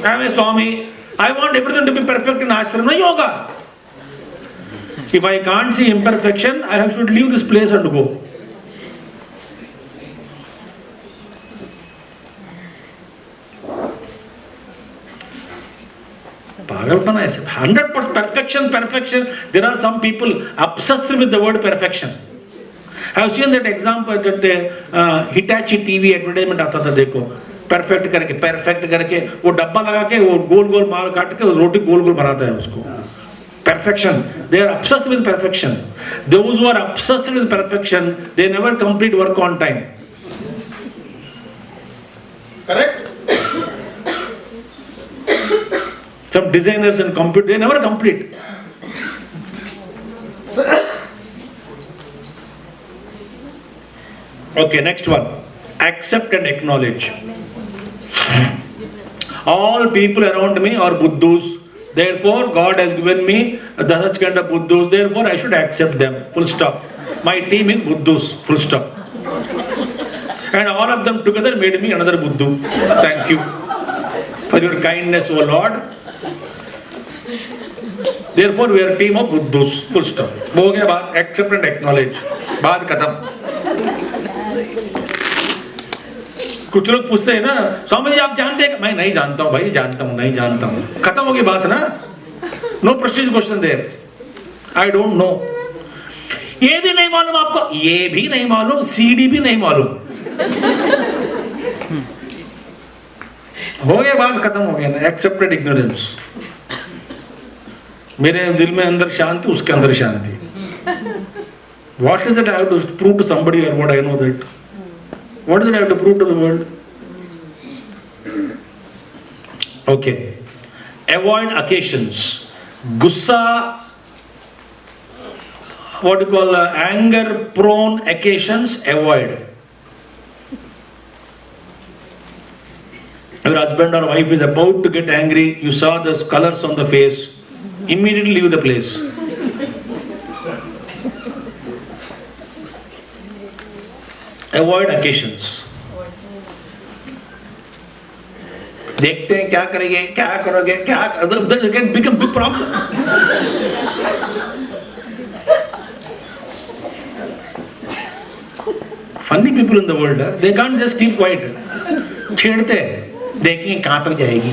I am a Swami. I want everything to be perfect in ashram. No yoga. If I can't see imperfection, I should leave this place and go. Pagalpana is 100% perfection. There are some people obsessed with the word perfection. I have seen that example that Hitachi TV advertisement आता था, देखो perfect करके वो डब्बा लगा के वो गोल मार काट के रोटी गोल बनाता है उसको। Perfection. They are obsessed with perfection. Those who are obsessed with perfection, they never complete work on time. Correct? Some designers and computer, they never complete. Okay, next one. Accept and acknowledge. All people around me are Buddhas. Therefore, God has given me such kind of Buddhas. Therefore, I should accept them. Full stop. My team is Buddhas. Full stop. And all of them together made me another Buddha. Thank you for your kindness, O Lord. Therefore, we are a team of Buddhas. Full stop. हो गया बात. Accept and acknowledge. बात खत्म. कुछ लोग पूछते हैं ना, स्वामी जी आप जानते हैं? मैं नहीं जानता हूँ भाई, नहीं जानता हूँ। खत्म हो गई बात ना। No prestige question there. I don't know. ये भी नहीं मालूम आपको, ये भी नहीं मालूम, सीडी भी नहीं मालूम। हो गया बात खत्म हो गया ना। Accepted ignorance. मेरे दिल में अंदर शांति, उसके अंदर शांति। What is it I have to prove to somebody or what? I know that. What is it I have to prove to the world? Okay. Avoid occasions. Gussa, what you call anger prone occasions, avoid. Your husband or wife is about to get angry, you saw the colors on the face, immediately leave the place. Avoid occasions. देखते हैं क्या करेंगे, क्या करोगे, क्या again become big problem. Funny people in the world, they can't just keep quiet. छेड़ते हैं, देखेंगे कहाँ तक जाएगी.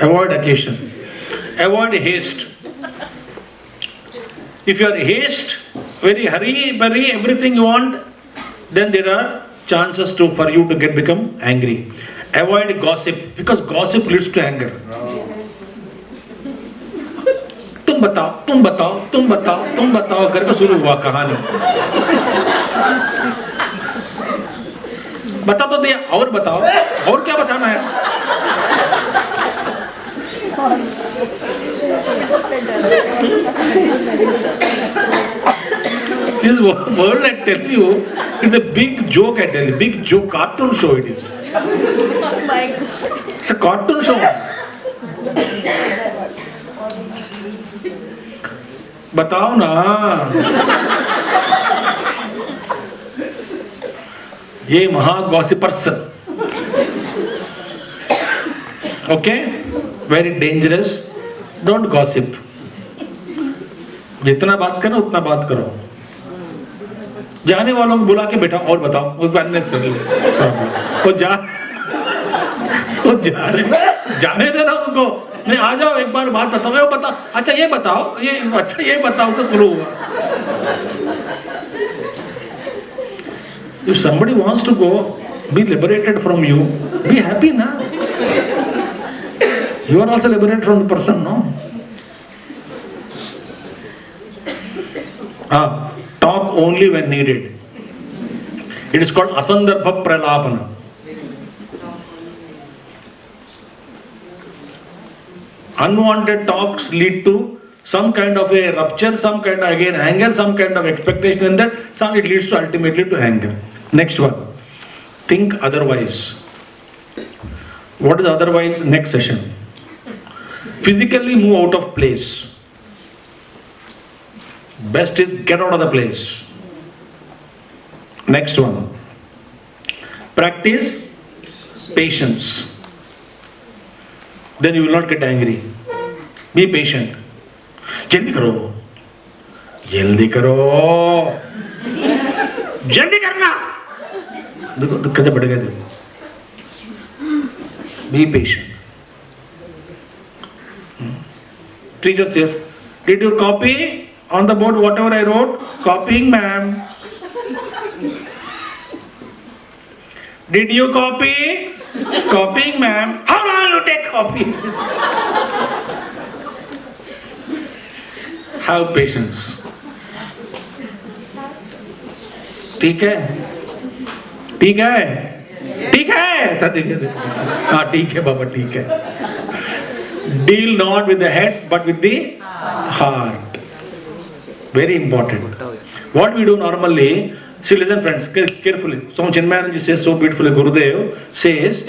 Avoid occasion. Avoid haste. If you are haste, very hurry, everything you want, then there are chances for you to become angry. Avoid gossip, because gossip leads to anger. तुम बताओ करके शुरू हुआ कहानी. बता तो दिया, और बताओ, और क्या बताना है? This world, I tell you, is a big joke. I tell you, big joke, cartoon show it is. It's a cartoon show. बताओ ना. ये महा गॉसिपर्स. Okay? Very dangerous. Don't gossip. जितना बात करो उतना बात करो. जाने वालों को बुला के बेटा और बताओ, उस बात में तो जाने देना उनको. नहीं, आ जाओ एक बार बात बताओ. बताओ, अच्छा ये बताओ, ये बताओ तो शुरू हुआ. If somebody wants to go, be liberated from you, be happy, na? You are also liberated from the person, no? Talk only when needed. It is called asandarbha pralapana. Unwanted talks lead to some kind of a rupture, some kind of again anger, some kind of expectation in that. It leads to ultimately to anger. Next one. Think otherwise. What is otherwise? Next session. Physically move out of place. Best is get out of the place. Next one. Practice patience. Then you will not get angry. Be patient. जल्दी करो, जल्दी करो, जल्दी करना. देखो कैसे बढ़ गए. Be patient. Teacher says, did you copy on the board whatever I wrote? Copying, ma'am. Did you copy? Copying, ma'am. How long you take copy? Have patience. ठीक है? ठीक है? ठीक है? हाँ ठीक है बाबा, ठीक है. Deal not with the head but with the heart. Very important. What we do normally, see, listen friends, carefully. Swami Chidrupananda says so beautifully, Gurudev says,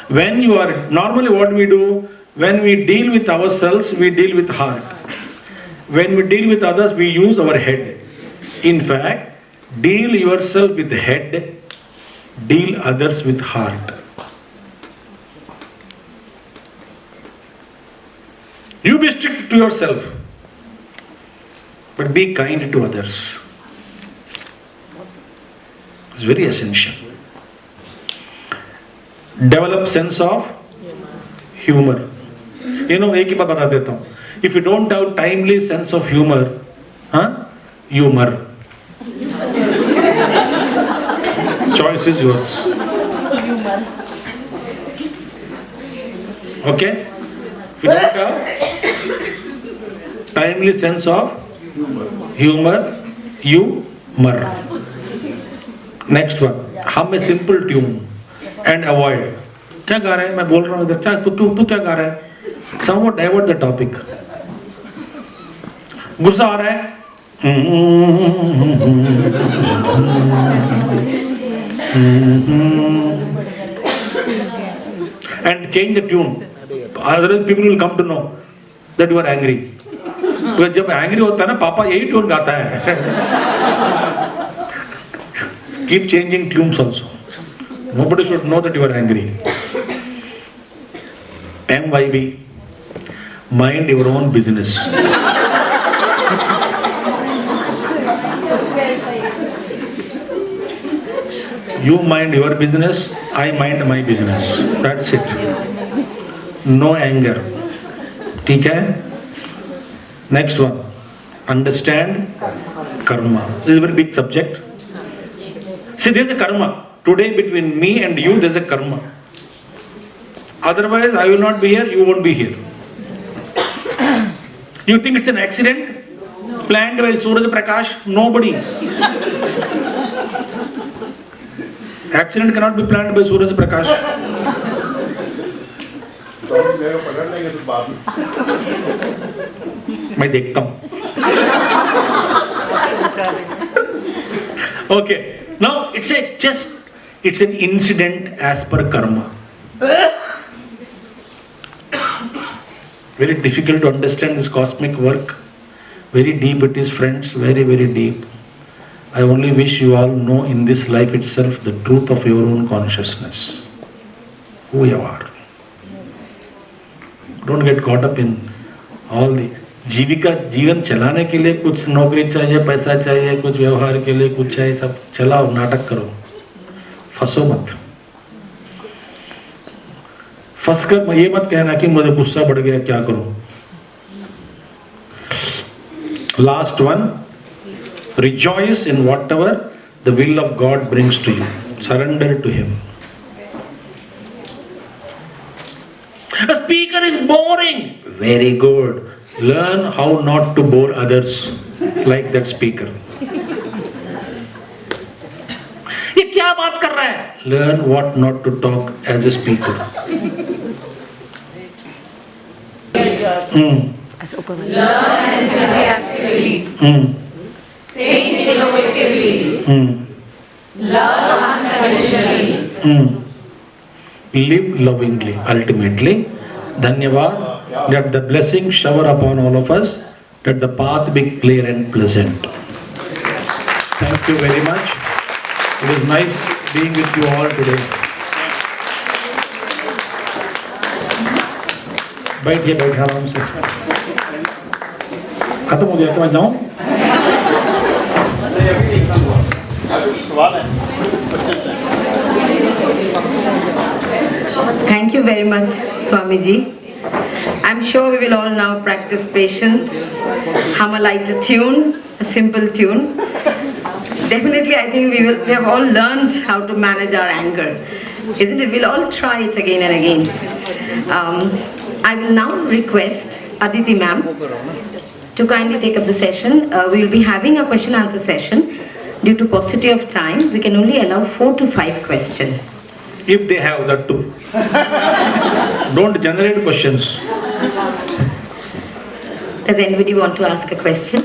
when you are, normally what we do, when we deal with ourselves, we deal with heart. When we deal with others, we use our head. In fact, deal yourself with head, deal others with heart. You be strict to yourself, but be kind to others. It's very essential. Develop sense of humor. You know, एक ही बात बता देता हूँ. If you don't have timely sense of humor, humor. Choice is yours. Okay? If you don't have timely sense of humor. Next one. Hum a simple tune and avoid. क्या गा रहा है? मैं बोल रहा हूँ इधर. तू क्या गा रहा है? Somewhat divert the topic. गुस्सा आ रहा है? And change the tune. Otherwise people will come to know that you are angry. तो जब angry होता है ना, पापा यही tune गाता है. Keep changing tunes also. Nobody should know that you are angry. MYB. Mind your own business. You mind your business, I mind my business. That's it. no anger. ठीक है? Next one, understand karma. This is a very big subject. See, there is a karma. Today between me and you, there is a karma. Otherwise, I will not be here, you won't be here. You think it's an accident? Planned by Suraj Prakash? Nobody. Accident cannot be planned by Suraj Prakash. मेरे को पकड़ लेंगे तो बाद में। मैं देखता हूँ. Okay. Now it's an incident as per karma. Very difficult to understand this cosmic work. Very deep it is, friends. Very, very deep. I only wish you all know in this life itself the truth of your own consciousness. Who you are. Don't get caught up in all the जीवन चलाने के लिए कुछ नौकरी चाहिए, पैसा चाहिए, कुछ व्यवहार के लिए कुछ चाहिए, सब चलाओ, नाटक करो, फंसो मत. फंस कर ये मत कहना कि मुझे गुस्सा बढ़ गया, क्या करूं. Last one, rejoice in whatever the will of God brings to you. Surrender to Him. A speaker is boring. Very good. Learn how not to bore others like that speaker. ये क्या बात कर रहा है? Learn what not to talk as a speaker. Learn enthusiastically. Think innovatively. Love unconditionally. Live lovingly, ultimately. Dhanyavad. Let the blessing shower upon all of us. Let the path be clear and pleasant. Thank you very much. It is nice being with you all today. बैठिए आराम से. खत्म हो गया क्या? मैं जाऊँ? सवाल है. Thank you very much, Swamiji. I'm sure we will all now practice patience, hum a lighter tune, a simple tune. Definitely, I think we have all learned how to manage our anger, isn't it? We'll all try it again and again. I will now request Aditi ma'am to kindly take up the session. We will be having a question-answer session. Due to paucity of time, we can only allow 4 to 5 questions. If they have that too. Don't generate questions. Does anybody want to ask a question?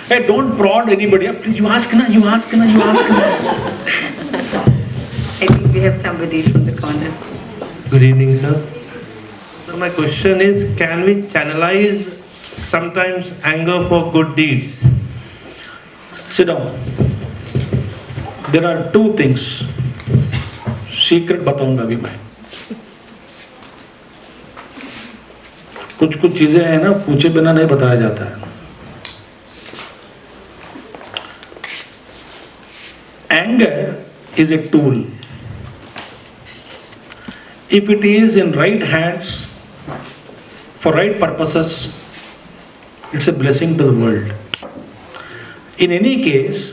Hey, don't prod anybody. Please, you ask na, you ask na, you ask na. I think we have somebody from the corner. Good evening, sir. So my question is, can we channelize sometimes anger for good deeds? Sit down. There are two things. Secret बताऊंगा भी मैं. कुछ चीजें हैं ना, पूछे बिना नहीं बताया जाता है. Anger is a tool. If it is in right hands, for right purposes, it's a blessing to the world. In any case,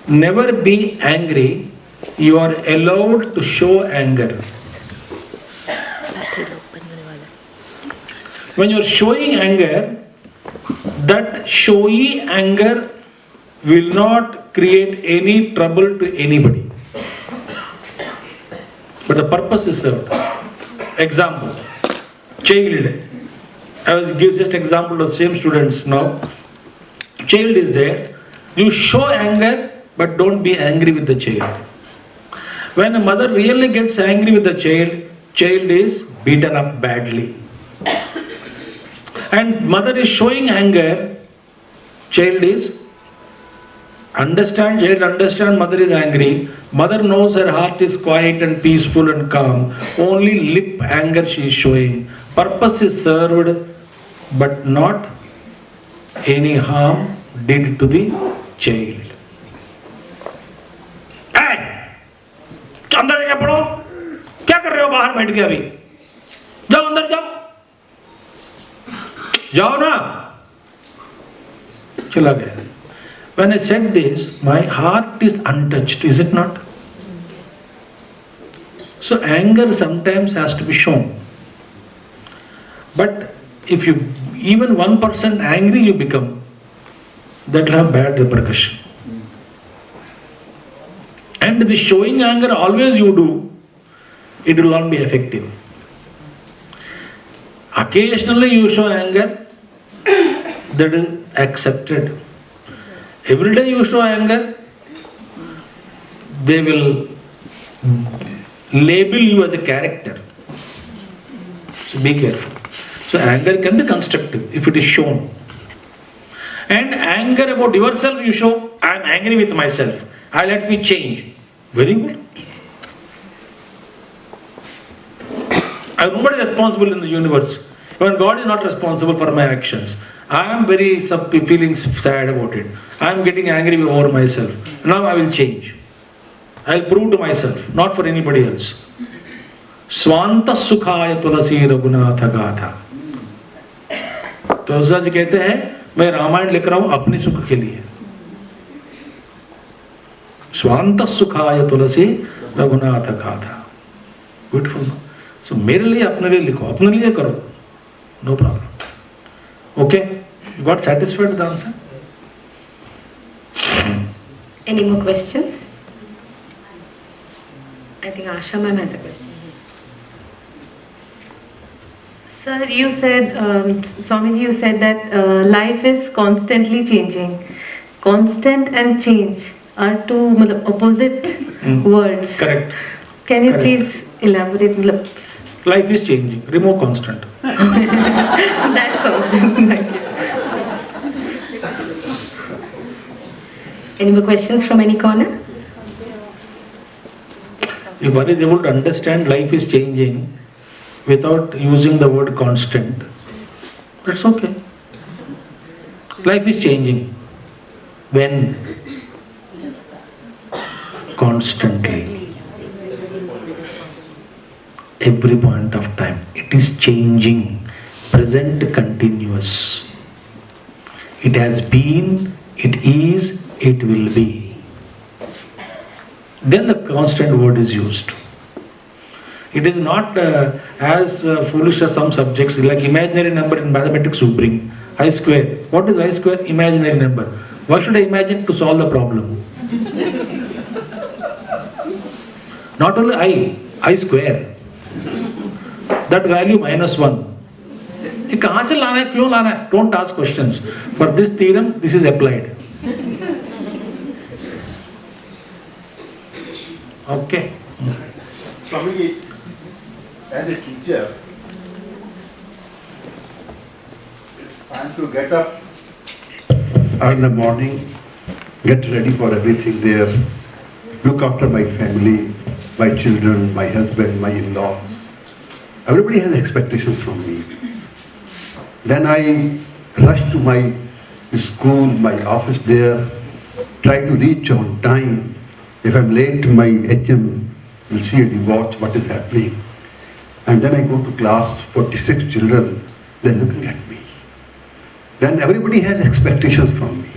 never be angry. You are allowed to show anger. When you are showing anger, that showy anger will not create any trouble to anybody. But the purpose is served. Example, child. I will give just example of same students now. Child is there. You show anger, but don't be angry with the child. When a mother really gets angry with the child is beaten up badly. And mother is showing anger, child understand, mother is angry. Mother knows her heart is quiet and peaceful and calm. Only lip anger she is showing. Purpose is served, but not any harm did to the child. अंदर जाके पढ़ो, क्या कर हो बाहर बैठ के अभी, जाओ अंदर जाओ, जाओ ना, चला गया. When I said this, my heart is untouched, is it not? So anger sometimes has to be shown. But if you even 1% angry you become, that will have bad repercussion. And the showing anger always you do, it will not be effective. Occasionally you show anger, that is accepted. Every day you show anger, they will label you as a character. So be careful. So anger can be constructive if it is shown. And anger about yourself you show, I am angry with myself, I let me change. Very good. I am nobody responsible in the universe. Even God is not responsible for my actions. I am very feeling sad about it. I am getting angry over myself. Now I will change. I will prove to myself, not for anybody else. Swanta sukhaya tulasi raghunatha gatha. Tulsi ji कहते हैं मैं रामायण लिख रहा हूं अपने सुख के लिए. स्वांत सुखाय तुलसी रघुनाथ गाथा. ब्यूटीफुल. सो मेरे लिए अपने लिए लिखो, अपने लिए करो, no problem. Okay, you got satisfied with the answer? Any more questions? I think Asha ma'am has a question. Sir, you said, Swamiji, you said that life is constantly changing. Constant and change are two opposite words. Correct. Can you Correct. please elaborate? Life is changing. Remove constant. That's all. Thank you. Any more questions from any corner? If one is able to understand life is changing without using the word constant, that's okay. Life is changing. When? Constantly. Every point of time. It is changing. Present continuous. It has been, it is, it will be. Then the constant word is used. It is not as foolish as some subjects, like imaginary number in mathematics you bring. I square. What is I square? Imaginary number. Why should I imagine? To solve the problem. Not only I square. That value -1. ये कहाँ से लाना है, क्यों लाना है? Don't ask questions. For this theorem, this is applied. Okay. Swamiji, as a teacher, I have to get up in the morning, get ready for everything there, look after my family, my children, my husband, my in-laws. Everybody has expectations from me. Then I rush to my school, my office there, try to reach on time. If I'm late, my HM will see and watch what is happening. And then I go to class, 46 children, they're looking at me. Then everybody has expectations from me.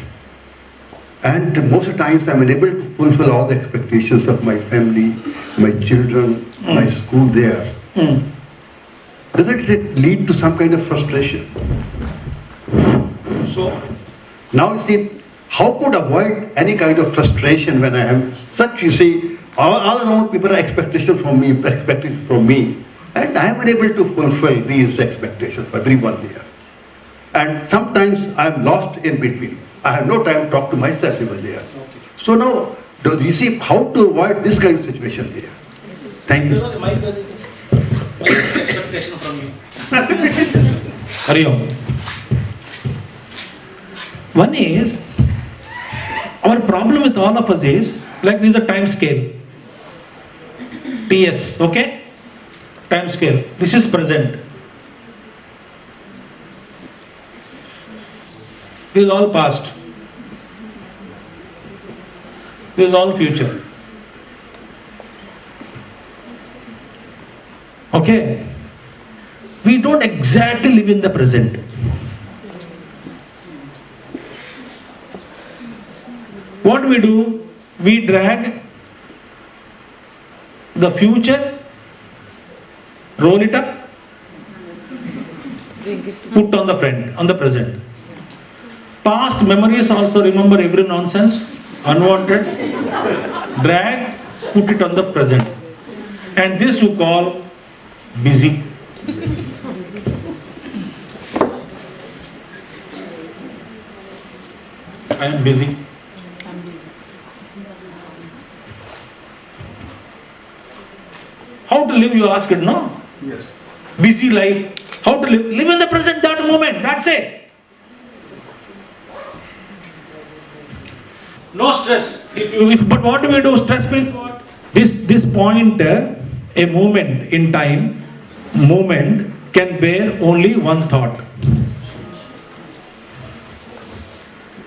And most of the times I'm unable to fulfill all the expectations of my family, my children, my school there. Doesn't it lead to some kind of frustration? So, now you see, how could avoid any kind of frustration when I am such, you see, all around people are expectations from me, and I am unable to fulfill these expectations for everyone there. And sometimes I am lost in between. I have no time to talk to myself even there. So now, do you see how to avoid this kind of situation here? Thank you. My expectation from you. Hari Om. One is, our problem with all of us is, like this is a time scale. TS, okay? Time scale. This is present. This is all past. This is all future. Okay? We don't exactly live in the present. What do? We drag the future, roll it up, put on the front, on the present. Past memories also remember every nonsense, unwanted, drag, put it on the present. And this you call busy. I am busy. How to live, you asked, no? Yes. Busy life. How to live? Live in the present, that moment. That's it. No stress. But what do we do? Stress means what? This point, a moment in time, moment can bear only one thought.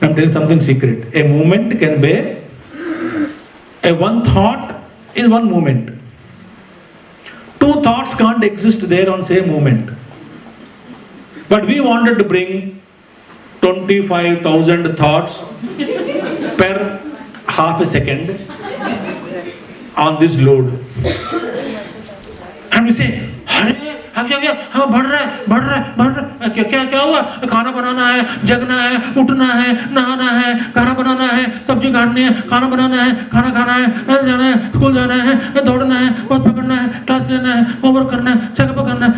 I'm telling something secret. A moment can bear a one thought is one moment. Two thoughts can't exist there on same moment. But we wanted to bring 25,000 thoughts per half a second on this load. And we say, बढ़ रहा है, क्या हुआ? खाना बनाना है, जगना है, उठना है, नहाना है, खाना बनाना है, सब्जी काटनी है, खाना बनाना है, खाना खाना है, जाना है, स्कूल जाना है, दौड़ना है, बस पकड़ना है, क्लास लेना है, होमवर्क करना है, चेकअप करना है।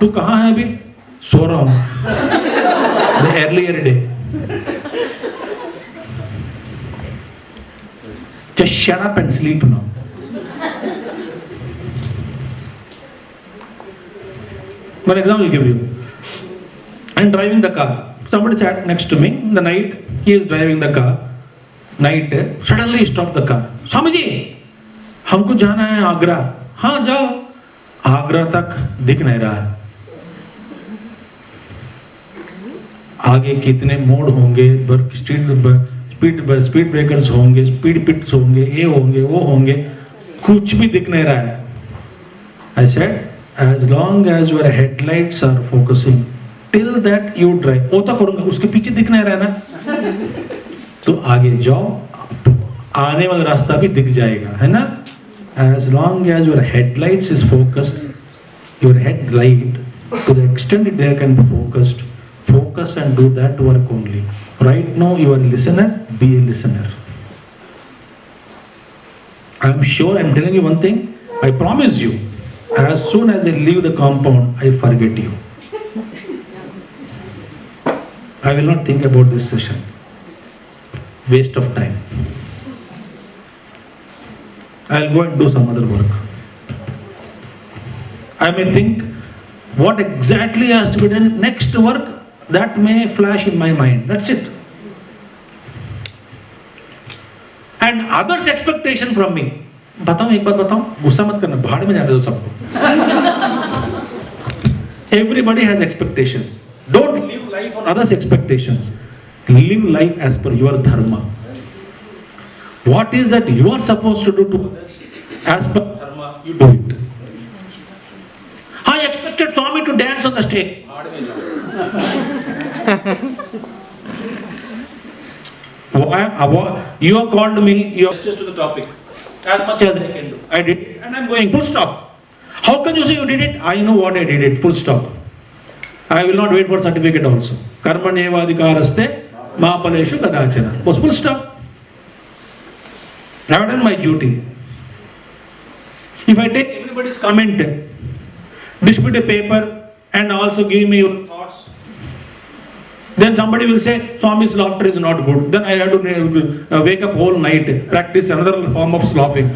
तू कहाँ है अभी? सो रहा हूँ। The earlier day. Just shut up and sleep now. One example I'll give you. I'm driving the car. Somebody sat next to me in the night. He is driving the car. Night. Suddenly he stopped the car. Swami ji, हमको जाना है आगरा. हाँ जाओ. आगरा तक दिख नहीं रहा है. आगे कितने मोड़ होंगे, स्पीड ब्रेकर्स होंगे, स्पीड पिट्स होंगे, ये होंगे, वो होंगे, कुछ भी दिख नहीं रहा है. I said, as long as your headlights are focusing, till that you drive. वो तो करूँगा, उसके पीछे दिख नहीं रहा है ना, तो आगे जाओ, आने वाला रास्ता भी दिख जाएगा, है ना? As long as your headlights is focused, your headlight to the extent there can be focused, focus and do that work only. Right now you are a listener, be a listener. I am sure, I am telling you one thing, I promise you, as soon as I leave the compound, I forget you. I will not think about this session. Waste of time. I will go and do some other work. I may think what exactly has to be done next work, that may flash in my mind. That's it. And others' expectation from me. बताऊं, एक बात बताऊं, गुस्सा मत करना, भाड़ में जाने दो सबको. Everybody has expectations. Don't live life on others' expectations. Live life as per your dharma. What is that you are supposed to do to others, as per dharma, you do it. I expected Swami to dance on the stage. You have called me, you have Justice to the topic. As much as I can do. I did, and I'm going, full stop. How can you say you did it? I know what I did it, full stop. I will not wait for certificate also. Karmanevadikaraste mahapaleshu kadachana. Was full stop. I have done my duty. If I take everybody's comment, distribute a paper and also give me your thoughts, then somebody will say Swami's laughter is not good. Then I have to wake up whole night, practice another form of slopping.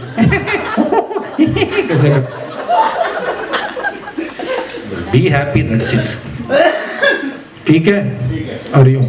Be happy, that's it. ठीक है? हरिओम.